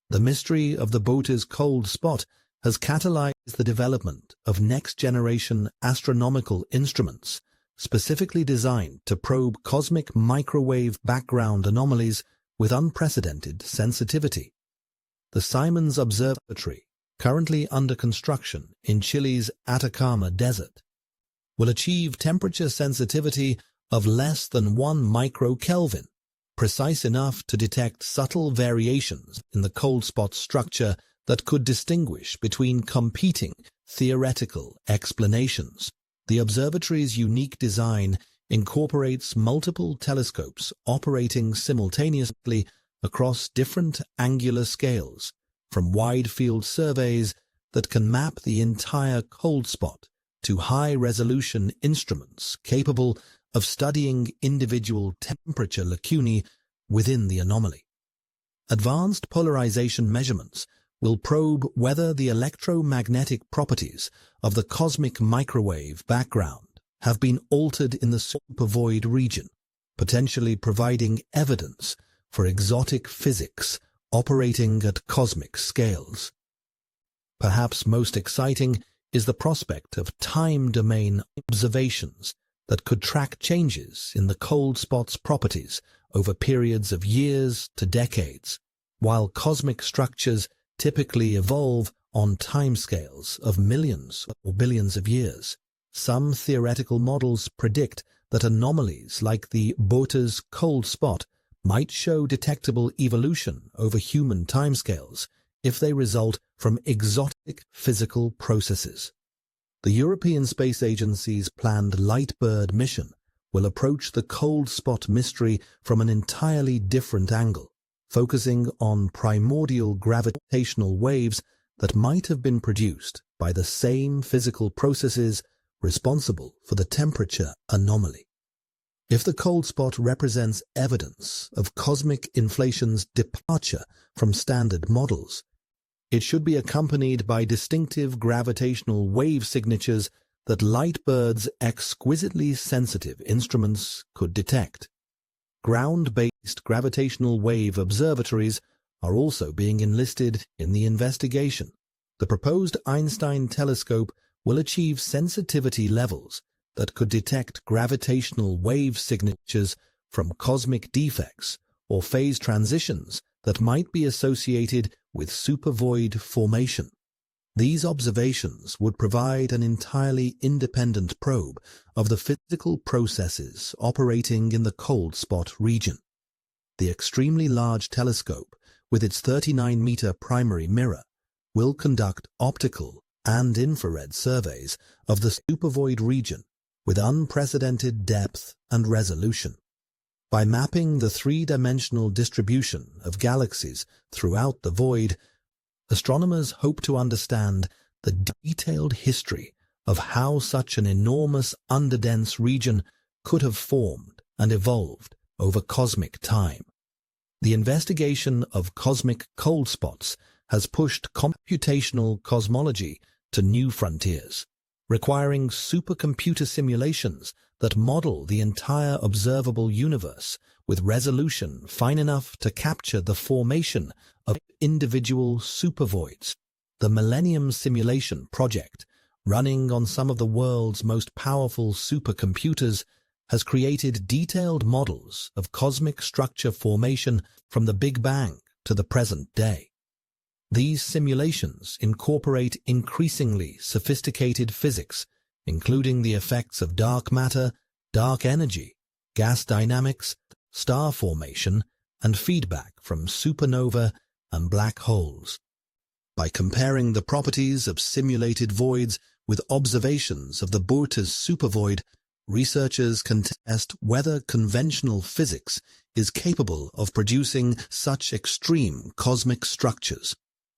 The mystery of the Boötes cold spot has catalyzed the development of next-generation astronomical instruments, specifically designed to probe cosmic microwave background anomalies with unprecedented sensitivity. The Simons Observatory, currently under construction in Chile's Atacama Desert, will achieve temperature sensitivity of less than 1 microkelvin, precise enough to detect subtle variations in the cold spot structure that could distinguish between competing theoretical explanations. The observatory's unique design incorporates multiple telescopes operating simultaneously across different angular scales, from wide-field surveys that can map the entire cold spot to high-resolution instruments capable of studying individual temperature lacunae within the anomaly. Advanced polarization measurements will probe whether the electromagnetic properties of the cosmic microwave background have been altered in the supervoid region, potentially providing evidence for exotic physics operating at cosmic scales. Perhaps most exciting is the prospect of time domain observations that could track changes in the cold spot's properties over periods of years to decades. While cosmic structures typically evolve on timescales of millions or billions of years, some theoretical models predict that anomalies like the Boötes cold spot might show detectable evolution over human timescales if they result from exotic physical processes. The European Space Agency's planned Lightbird mission will approach the cold spot mystery from an entirely different angle, focusing on primordial gravitational waves that might have been produced by the same physical processes responsible for the temperature anomaly. If the cold spot represents evidence of cosmic inflation's departure from standard models, it should be accompanied by distinctive gravitational wave signatures that Lightbird's exquisitely sensitive instruments could detect. Ground-based gravitational wave observatories are also being enlisted in the investigation. The proposed Einstein telescope will achieve sensitivity levels that could detect gravitational wave signatures from cosmic defects or phase transitions that might be associated with supervoid formation. These observations would provide an entirely independent probe of the physical processes operating in the cold spot region. The extremely large telescope, with its 39-meter primary mirror, will conduct optical and infrared surveys of the supervoid region with unprecedented depth and resolution. By mapping the three-dimensional distribution of galaxies throughout the void, astronomers hope to understand the detailed history of how such an enormous underdense region could have formed and evolved over cosmic time. The investigation of cosmic cold spots has pushed computational cosmology to new frontiers, requiring supercomputer simulations that model the entire observable universe with resolution fine enough to capture the formation of individual supervoids. The Millennium Simulation Project, running on some of the world's most powerful supercomputers, has created detailed models of cosmic structure formation from the Big Bang to the present day. These simulations incorporate increasingly sophisticated physics, including the effects of dark matter, dark energy, gas dynamics, star formation, and feedback from supernova and black holes. By comparing the properties of simulated voids with observations of the Boötes supervoid, researchers can test whether conventional physics is capable of producing such extreme cosmic structures.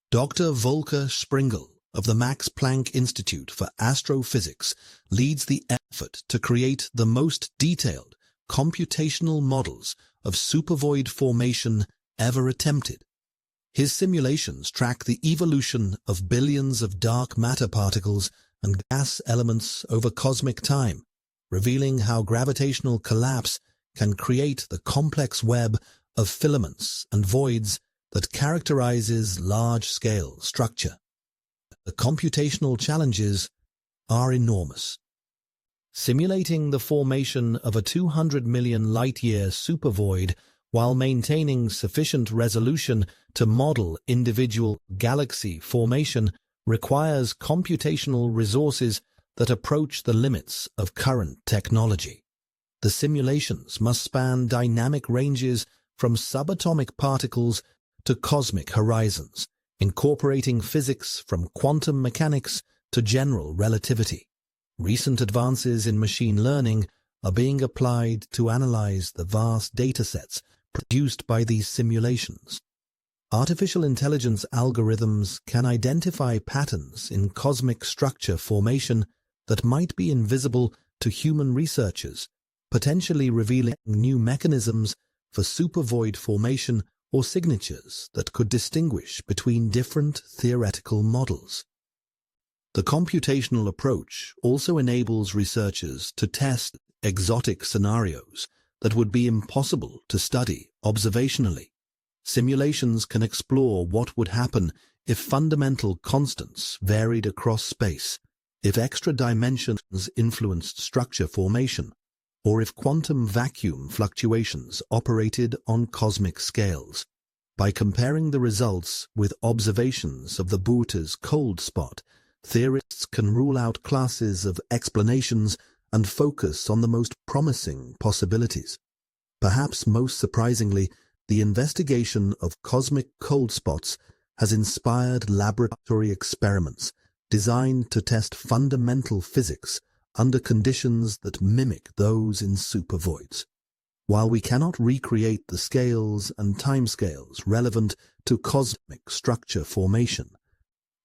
Dr. Volker Springel of the Max Planck Institute for Astrophysics leads the effort to create the most detailed computational models of supervoid formation ever attempted. His simulations track the evolution of billions of dark matter particles and gas elements over cosmic time, revealing how gravitational collapse can create the complex web of filaments and voids that characterizes large-scale structure. The computational challenges are enormous. simulating the formation of a 200 million light-year supervoid while maintaining sufficient resolution to model individual galaxy formation requires computational resources that approach the limits of current technology. The simulations must span dynamic ranges from subatomic particles to cosmic horizons, incorporating physics from quantum mechanics to general relativity. Recent advances in machine learning are being applied to analyze the vast datasets produced by these simulations. Artificial intelligence algorithms can identify patterns in cosmic structure formation that might be invisible to human researchers, potentially revealing new mechanisms for supervoid formation or signatures that could distinguish between different theoretical models. The computational approach also enables researchers to test exotic scenarios that would be impossible to study observationally. Simulations can explore what would happen if fundamental constants varied across space, if extra dimensions influenced structure formation, or if quantum vacuum fluctuations operated on cosmic scales. By comparing the results with observations of the Booter's cold spot, theorists can rule out classes of explanations and focus on the most promising possibilities. Perhaps most surprisingly, the investigation of cosmic cold spots has inspired laboratory experiments designed to test fundamental physics under conditions that mimic those in supervoids. While we cannot recreate the scales and timescales relevant to cosmic structure formation,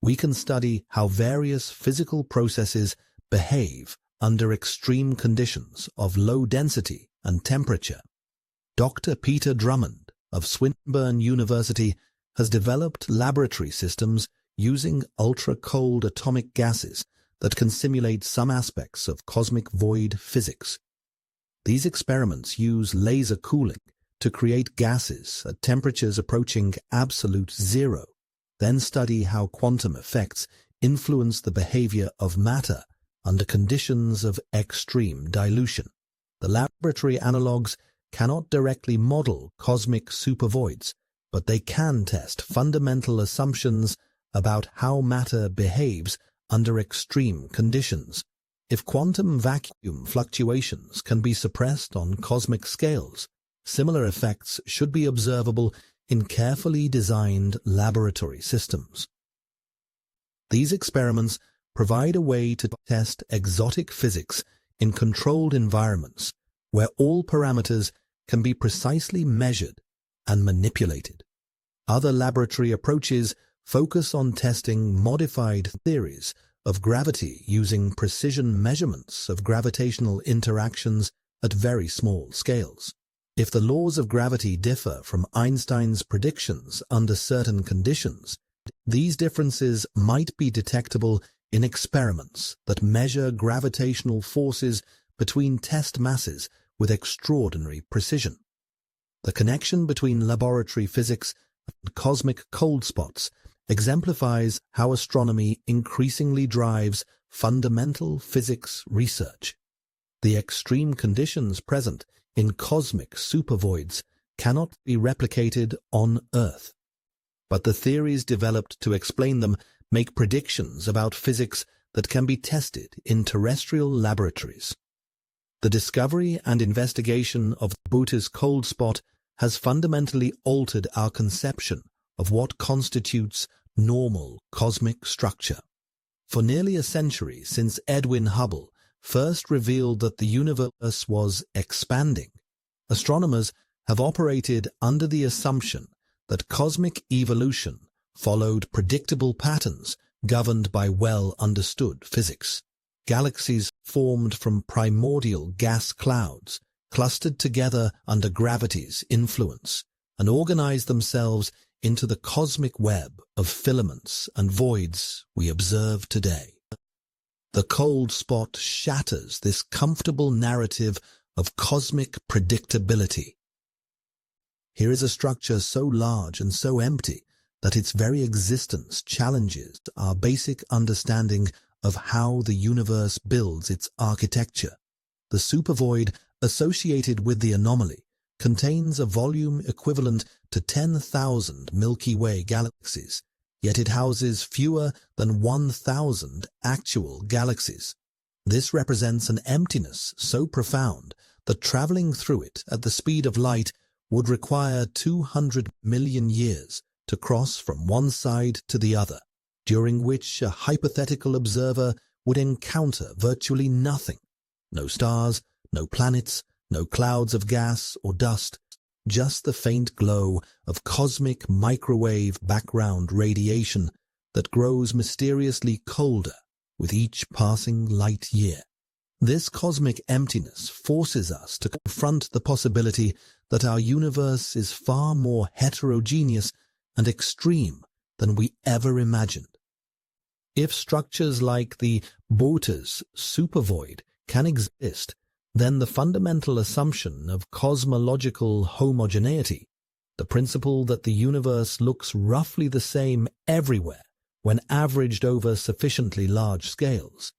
we can study how various physical processes behave under extreme conditions of low density and temperature. Dr. Peter Drummond of Swinburne University has developed laboratory systems using ultra-cold atomic gases that can simulate some aspects of cosmic void physics. These experiments use laser cooling to create gases at temperatures approaching absolute zero, then study how quantum effects influence the behavior of matter under conditions of extreme dilution. The laboratory analogues cannot directly model cosmic supervoids, but they can test fundamental assumptions about how matter behaves under extreme conditions. If quantum vacuum fluctuations can be suppressed on cosmic scales, similar effects should be observable in carefully designed laboratory systems. These experiments provide a way to test exotic physics in controlled environments where all parameters can be precisely measured and manipulated. Other laboratory approaches focus on testing modified theories of gravity using precision measurements of gravitational interactions at very small scales. If the laws of gravity differ from Einstein's predictions under certain conditions, these differences might be detectable in experiments that measure gravitational forces between test masses with extraordinary precision. The connection between laboratory physics and cosmic cold spots exemplifies how astronomy increasingly drives fundamental physics research. The extreme conditions present in cosmic supervoids cannot be replicated on Earth, but the theories developed to explain them make predictions about physics that can be tested in terrestrial laboratories. The discovery and investigation of the Booter's cold spot has fundamentally altered our conception of what constitutes normal cosmic structure. For nearly a century since Edwin Hubble first revealed that the universe was expanding, astronomers have operated under the assumption that cosmic evolution followed predictable patterns governed by well-understood physics. Galaxies formed from primordial gas clouds, clustered together under gravity's influence, and organized themselves into the cosmic web of filaments and voids we observe today. The cold spot shatters this comfortable narrative of cosmic predictability. Here is a structure so large and so empty that its very existence challenges our basic understanding of how the universe builds its architecture. The supervoid associated with the anomaly contains a volume equivalent to 10,000 Milky Way galaxies, yet it houses fewer than 1,000 actual galaxies. This represents an emptiness so profound that traveling through it at the speed of light would require 200 million years to cross from one side to the other, during which a hypothetical observer would encounter virtually nothing. No stars, no planets, no clouds of gas or dust, just the faint glow of cosmic microwave background radiation that grows mysteriously colder with each passing light year. This cosmic emptiness forces us to confront the possibility that our universe is far more heterogeneous and extreme than we ever imagined. If structures like the Botez supervoid can exist, then the fundamental assumption of cosmological homogeneity, the principle that the universe looks roughly the same everywhere when averaged over sufficiently large scales,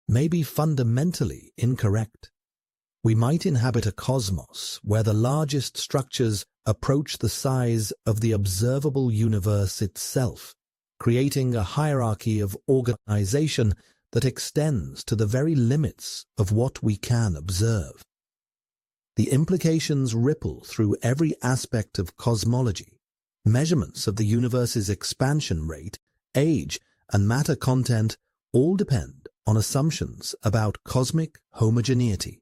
may be fundamentally incorrect. We might inhabit a cosmos where the largest structures approach the size of the observable universe itself, creating a hierarchy of organization that extends to the very limits of what we can observe. The implications ripple through every aspect of cosmology. Measurements of the universe's expansion rate, age, and matter content all depend on assumptions about cosmic homogeneity.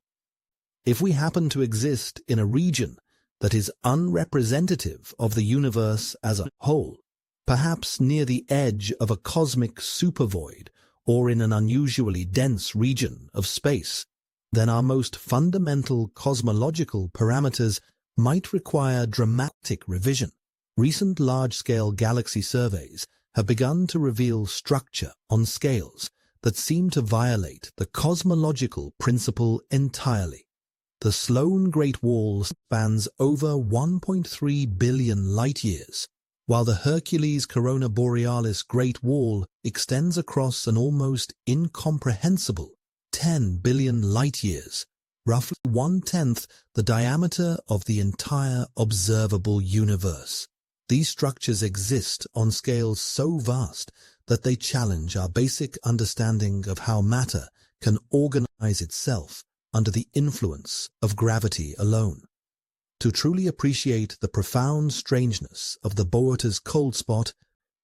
If we happen to exist in a region that is unrepresentative of the universe as a whole, perhaps near the edge of a cosmic supervoid or in an unusually dense region of space, then our most fundamental cosmological parameters might require dramatic revision. Recent large-scale galaxy surveys have begun to reveal structure on scales that seem to violate the cosmological principle entirely. The Sloan Great Wall spans over 1.3 billion light-years, while the Hercules Corona Borealis Great Wall extends across an almost incomprehensible 10 billion light-years, roughly 1/10 the diameter of the entire observable universe. These structures exist on scales so vast that they challenge our basic understanding of how matter can organize itself under the influence of gravity alone. To truly appreciate the profound strangeness of the Botez cold spot,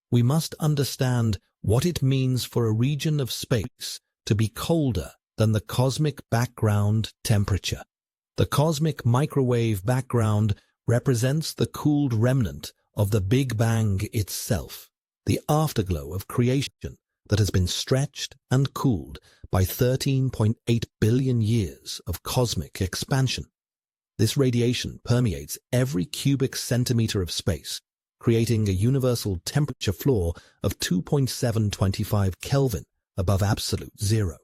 we must understand what it means for a region of space to be colder than the cosmic background temperature. The cosmic microwave background represents the cooled remnant of the Big Bang itself, the afterglow of creation that has been stretched and cooled by 13.8 billion years of cosmic expansion. This radiation permeates every cubic centimeter of space, creating a universal temperature floor of 2.725 Kelvin above absolute zero.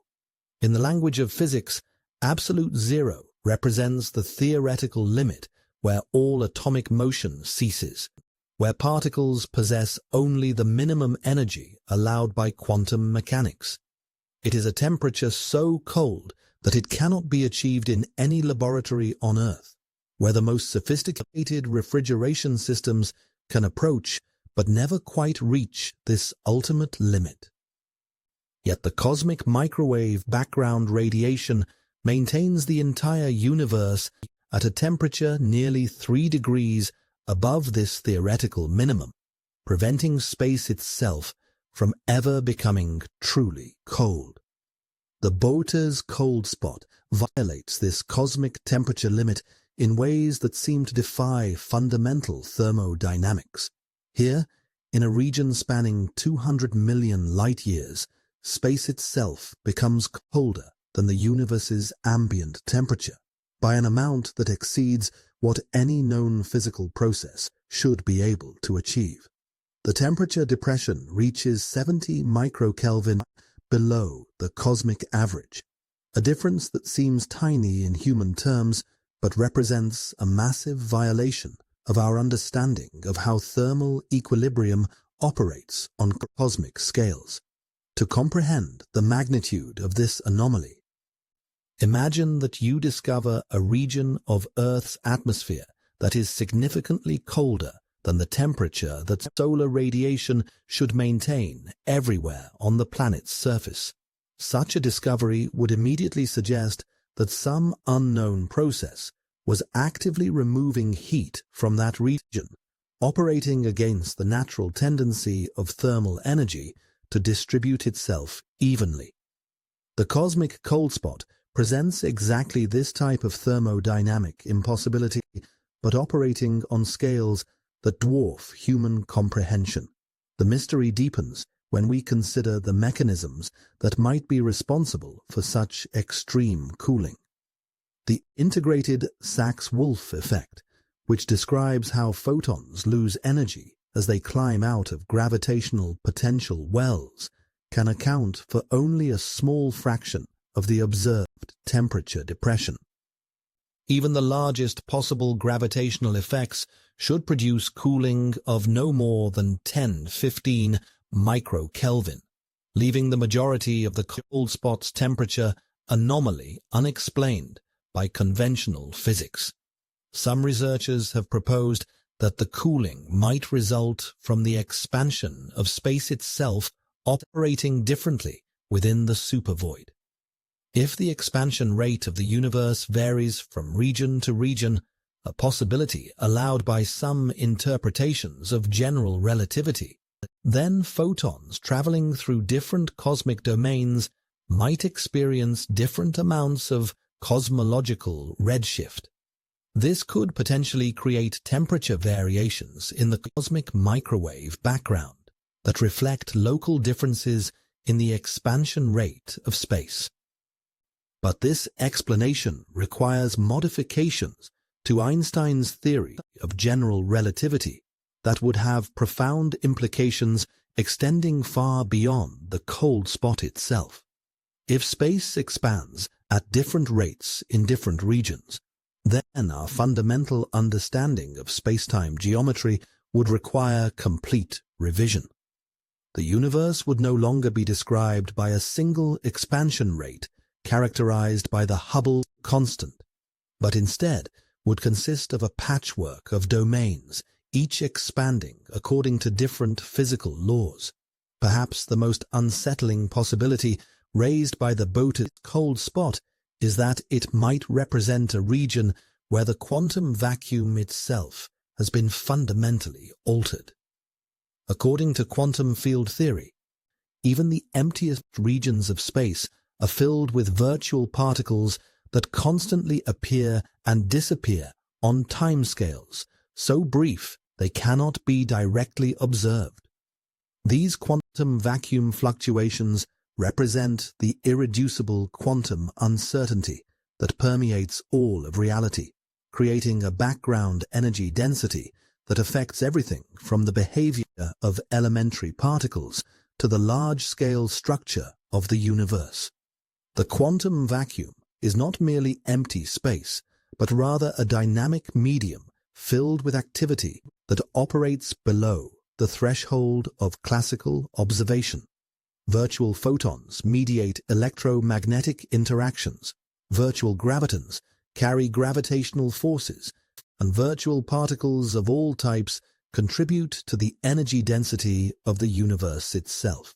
In the language of physics, absolute zero represents the theoretical limit where all atomic motion ceases, where particles possess only the minimum energy allowed by quantum mechanics. It is a temperature so cold that it cannot be achieved in any laboratory on Earth, where the most sophisticated refrigeration systems can approach but never quite reach this ultimate limit. Yet the cosmic microwave background radiation maintains the entire universe at a temperature nearly 3 degrees above this theoretical minimum, preventing space itself from ever becoming truly cold. The Botez cold spot violates this cosmic temperature limit in ways that seem to defy fundamental thermodynamics. Here, in a region spanning 200 million light-years, space itself becomes colder than the universe's ambient temperature by an amount that exceeds what any known physical process should be able to achieve. The temperature depression reaches 70 microkelvin below the cosmic average, a difference that seems tiny in human terms but represents a massive violation of our understanding of how thermal equilibrium operates on cosmic scales. To comprehend the magnitude of this anomaly, imagine that you discover a region of Earth's atmosphere that is significantly colder than the temperature that solar radiation should maintain everywhere on the planet's surface. Such a discovery would immediately suggest that some unknown process was actively removing heat from that region, operating against the natural tendency of thermal energy to distribute itself evenly. The cosmic cold spot presents exactly this type of thermodynamic impossibility, but operating on scales that dwarf human comprehension. The mystery deepens when we consider the mechanisms that might be responsible for such extreme cooling. The integrated Sachs-Wolf effect, which describes how photons lose energy as they climb out of gravitational potential wells, can account for only a small fraction of the observed temperature depression. Even the largest possible gravitational effects should produce cooling of no more than 10-15 microkelvin, leaving the majority of the cold spot's temperature anomaly unexplained by conventional physics. Some researchers have proposed that the cooling might result from the expansion of space itself operating differently within the supervoid. If the expansion rate of the universe varies from region to region, a possibility allowed by some interpretations of general relativity, then photons traveling through different cosmic domains might experience different amounts of cosmological redshift. This could potentially create temperature variations in the cosmic microwave background that reflect local differences in the expansion rate of space. But this explanation requires modifications to Einstein's theory of general relativity that would have profound implications extending far beyond the cold spot itself. If space expands at different rates in different regions, then our fundamental understanding of space-time geometry would require complete revision. The universe would no longer be described by a single expansion rate characterized by the Hubble constant, but instead would consist of a patchwork of domains, each expanding according to different physical laws. Perhaps the most unsettling possibility raised by the boated cold spot is that it might represent a region where the quantum vacuum itself has been fundamentally altered. According to quantum field theory, even the emptiest regions of space are filled with virtual particles that constantly appear and disappear on timescales so brief they cannot be directly observed. These quantum vacuum fluctuations represent the irreducible quantum uncertainty that permeates all of reality, creating a background energy density that affects everything from the behavior of elementary particles to the large-scale structure of the universe. The quantum vacuum is not merely empty space, but rather a dynamic medium filled with activity that operates below the threshold of classical observation. Virtual photons mediate electromagnetic interactions, virtual gravitons carry gravitational forces, and virtual particles of all types contribute to the energy density of the universe itself.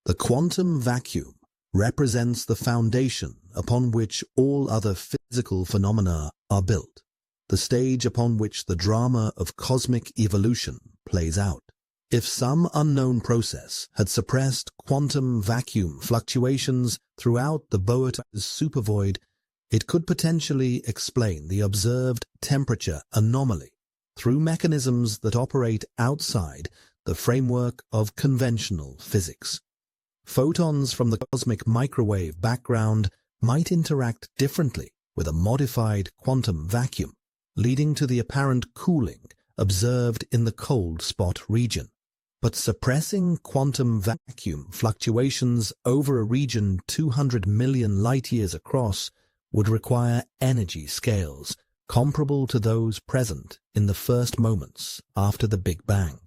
The quantum vacuum represents the foundation upon which all other physical phenomena are built, the stage upon which the drama of cosmic evolution plays out. If some unknown process had suppressed quantum vacuum fluctuations throughout the Boater's supervoid, it could potentially explain the observed temperature anomaly through mechanisms that operate outside the framework of conventional physics. Photons from the cosmic microwave background might interact differently with a modified quantum vacuum, leading to the apparent cooling observed in the cold spot region. But suppressing quantum vacuum fluctuations over a region 200 million light-years across would require energy scales comparable to those present in the first moments after the Big Bang.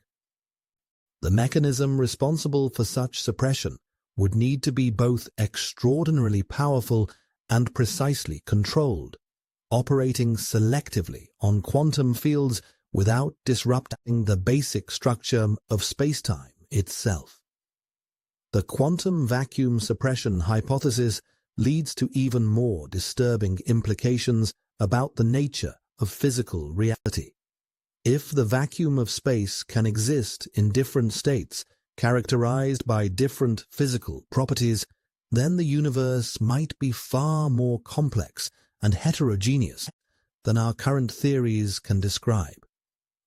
The mechanism responsible for such suppression would need to be both extraordinarily powerful and precisely controlled, operating selectively on quantum fields without disrupting the basic structure of spacetime itself. The quantum vacuum suppression hypothesis leads to even more disturbing implications about the nature of physical reality. If the vacuum of space can exist in different states characterized by different physical properties, then the universe might be far more complex and heterogeneous than our current theories can describe.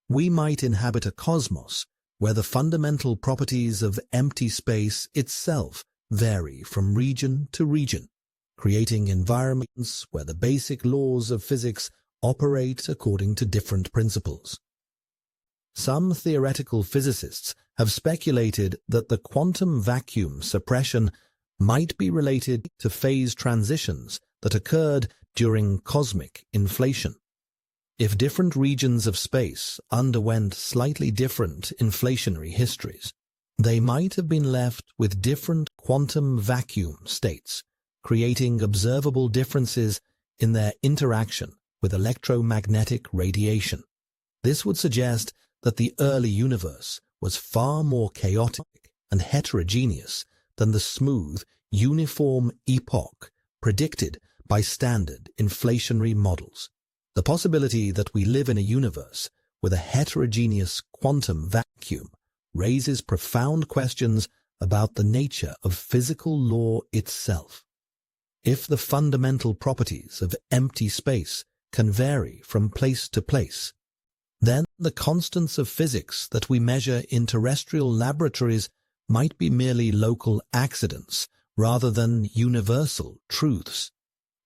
We might inhabit a cosmos where the fundamental properties of empty space itself vary from region to region, creating environments where the basic laws of physics operate according to different principles. Some theoretical physicists have speculated that the quantum vacuum suppression might be related to phase transitions that occurred during cosmic inflation. If different regions of space underwent slightly different inflationary histories, they might have been left with different quantum vacuum states, creating observable differences in their interaction with electromagnetic radiation. This would suggest that the early universe was far more chaotic and heterogeneous than the smooth, uniform epoch predicted by standard inflationary models. The possibility that we live in a universe with a heterogeneous quantum vacuum raises profound questions about the nature of physical law itself. If the fundamental properties of empty space can vary from place to place, then the constants of physics that we measure in terrestrial laboratories might be merely local accidents rather than universal truths.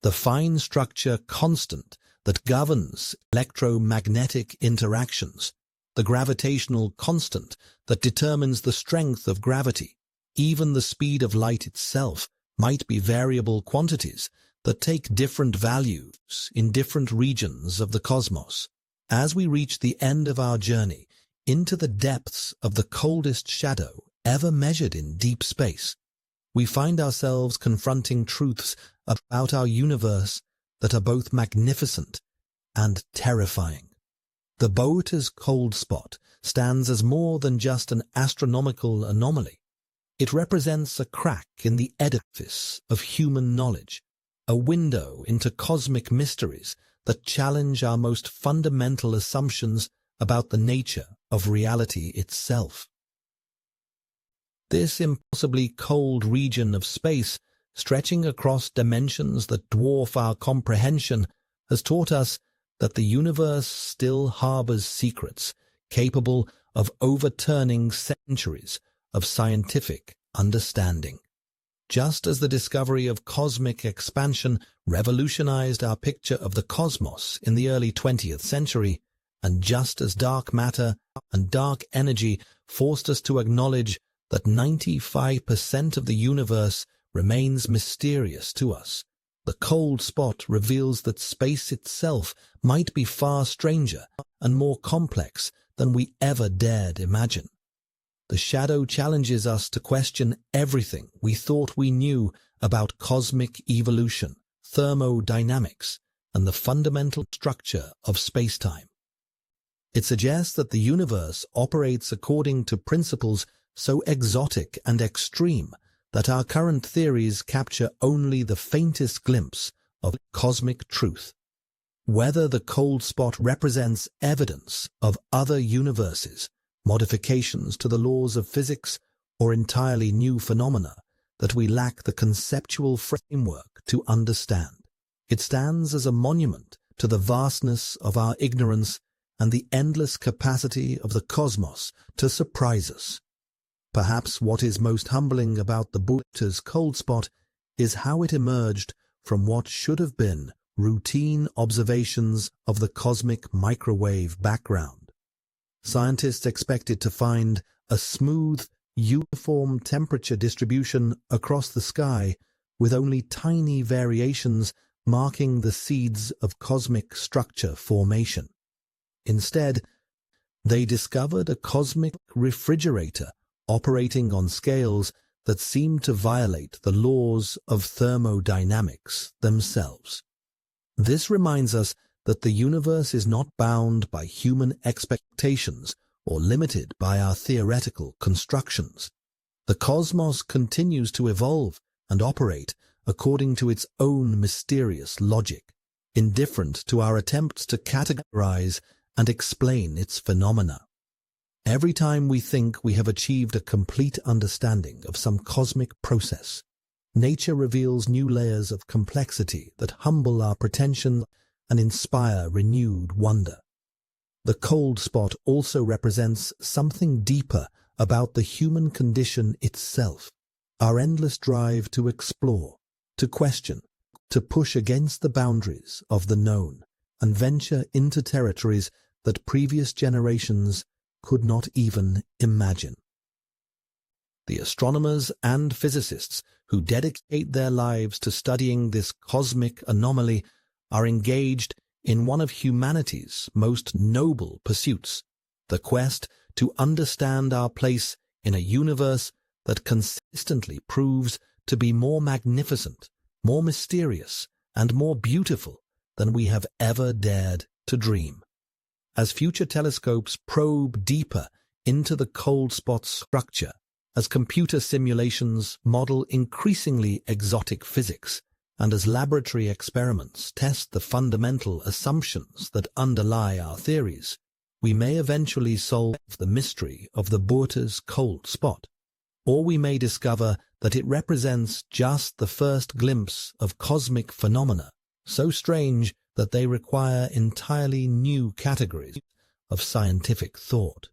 The fine structure constant that governs electromagnetic interactions, the gravitational constant that determines the strength of gravity, even the speed of light itself, might be variable quantities that take different values in different regions of the cosmos. As we reach the end of our journey into the depths of the coldest shadow ever measured in deep space, we find ourselves confronting truths about our universe that are both magnificent and terrifying. The Boötes cold spot stands as more than just an astronomical anomaly. It represents a crack in the edifice of human knowledge, a window into cosmic mysteries that challenge our most fundamental assumptions about the nature of reality itself. This impossibly cold region of space, stretching across dimensions that dwarf our comprehension, has taught us that the universe still harbors secrets capable of overturning centuries of scientific understanding. Just as the discovery of cosmic expansion revolutionized our picture of the cosmos in the early 20th century, and just as dark matter and dark energy forced us to acknowledge that 95% of the universe remains mysterious to us, the cold spot reveals that space itself might be far stranger and more complex than we ever dared imagine. The shadow challenges us to question everything we thought we knew about cosmic evolution, thermodynamics, and the fundamental structure of spacetime. It suggests that the universe operates according to principles so exotic and extreme that our current theories capture only the faintest glimpse of cosmic truth. Whether the cold spot represents evidence of other universes, modifications to the laws of physics, or entirely new phenomena that we lack the conceptual framework to understand, it stands as a monument to the vastness of our ignorance and the endless capacity of the cosmos to surprise us. Perhaps what is most humbling about the Boötes cold spot is how it emerged from what should have been routine observations of the cosmic microwave background. Scientists expected to find a smooth, uniform temperature distribution across the sky with only tiny variations marking the seeds of cosmic structure formation. Instead, They discovered a cosmic refrigerator operating on scales that seemed to violate the laws of thermodynamics themselves. This reminds us that the universe is not bound by human expectations or limited by our theoretical constructions. The cosmos continues to evolve and operate according to its own mysterious logic, indifferent to our attempts to categorize and explain its phenomena. Every time we think we have achieved a complete understanding of some cosmic process, nature reveals new layers of complexity that humble our pretensions and inspire renewed wonder. The cold spot also represents something deeper about the human condition itself, our endless drive to explore, to question, to push against the boundaries of the known, and venture into territories that previous generations could not even imagine. The astronomers and physicists who dedicate their lives to studying this cosmic anomaly are engaged in one of humanity's most noble pursuits, the quest to understand our place in a universe that consistently proves to be more magnificent, more mysterious, and more beautiful than we have ever dared to dream. As future telescopes probe deeper into the cold spot's structure, as computer simulations model increasingly exotic physics, and as laboratory experiments test the fundamental assumptions that underlie our theories, we may eventually solve the mystery of the Bootes cold spot, or we may discover that it represents just the first glimpse of cosmic phenomena so strange that they require entirely new categories of scientific thought.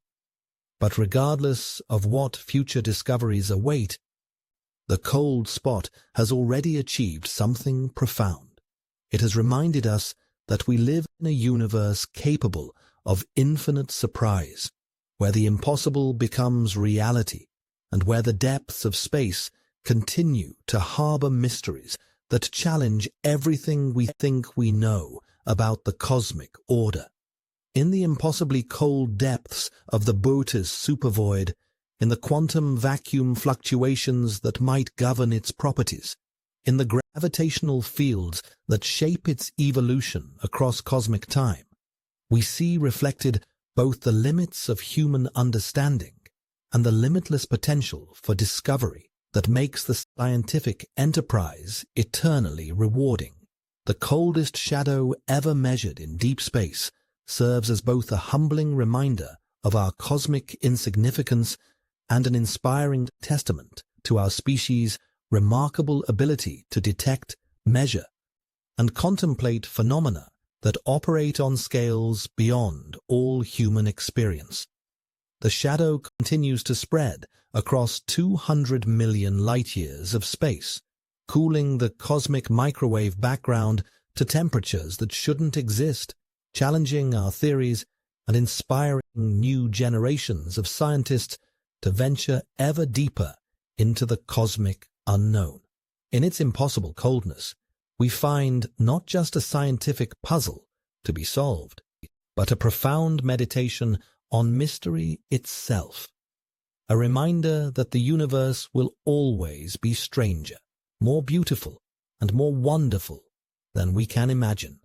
But regardless of what future discoveries await, the cold spot has already achieved something profound. It has reminded us that we live in a universe capable of infinite surprise, where the impossible becomes reality, and where the depths of space continue to harbor mysteries that challenge everything we think we know about the cosmic order. In the impossibly cold depths of the Bootes supervoid, in the quantum vacuum fluctuations that might govern its properties, in the gravitational fields that shape its evolution across cosmic time, we see reflected both the limits of human understanding and the limitless potential for discovery that makes the scientific enterprise eternally rewarding. The coldest shadow ever measured in deep space serves as both a humbling reminder of our cosmic insignificance and an inspiring testament to our species' remarkable ability to detect, measure, and contemplate phenomena that operate on scales beyond all human experience. The shadow continues to spread across 200 million light-years of space, cooling the cosmic microwave background to temperatures that shouldn't exist, challenging our theories and inspiring new generations of scientists to venture ever deeper into the cosmic unknown. In its impossible coldness, we find not just a scientific puzzle to be solved, but a profound meditation on mystery itself, a reminder that the universe will always be stranger, more beautiful, and more wonderful than we can imagine.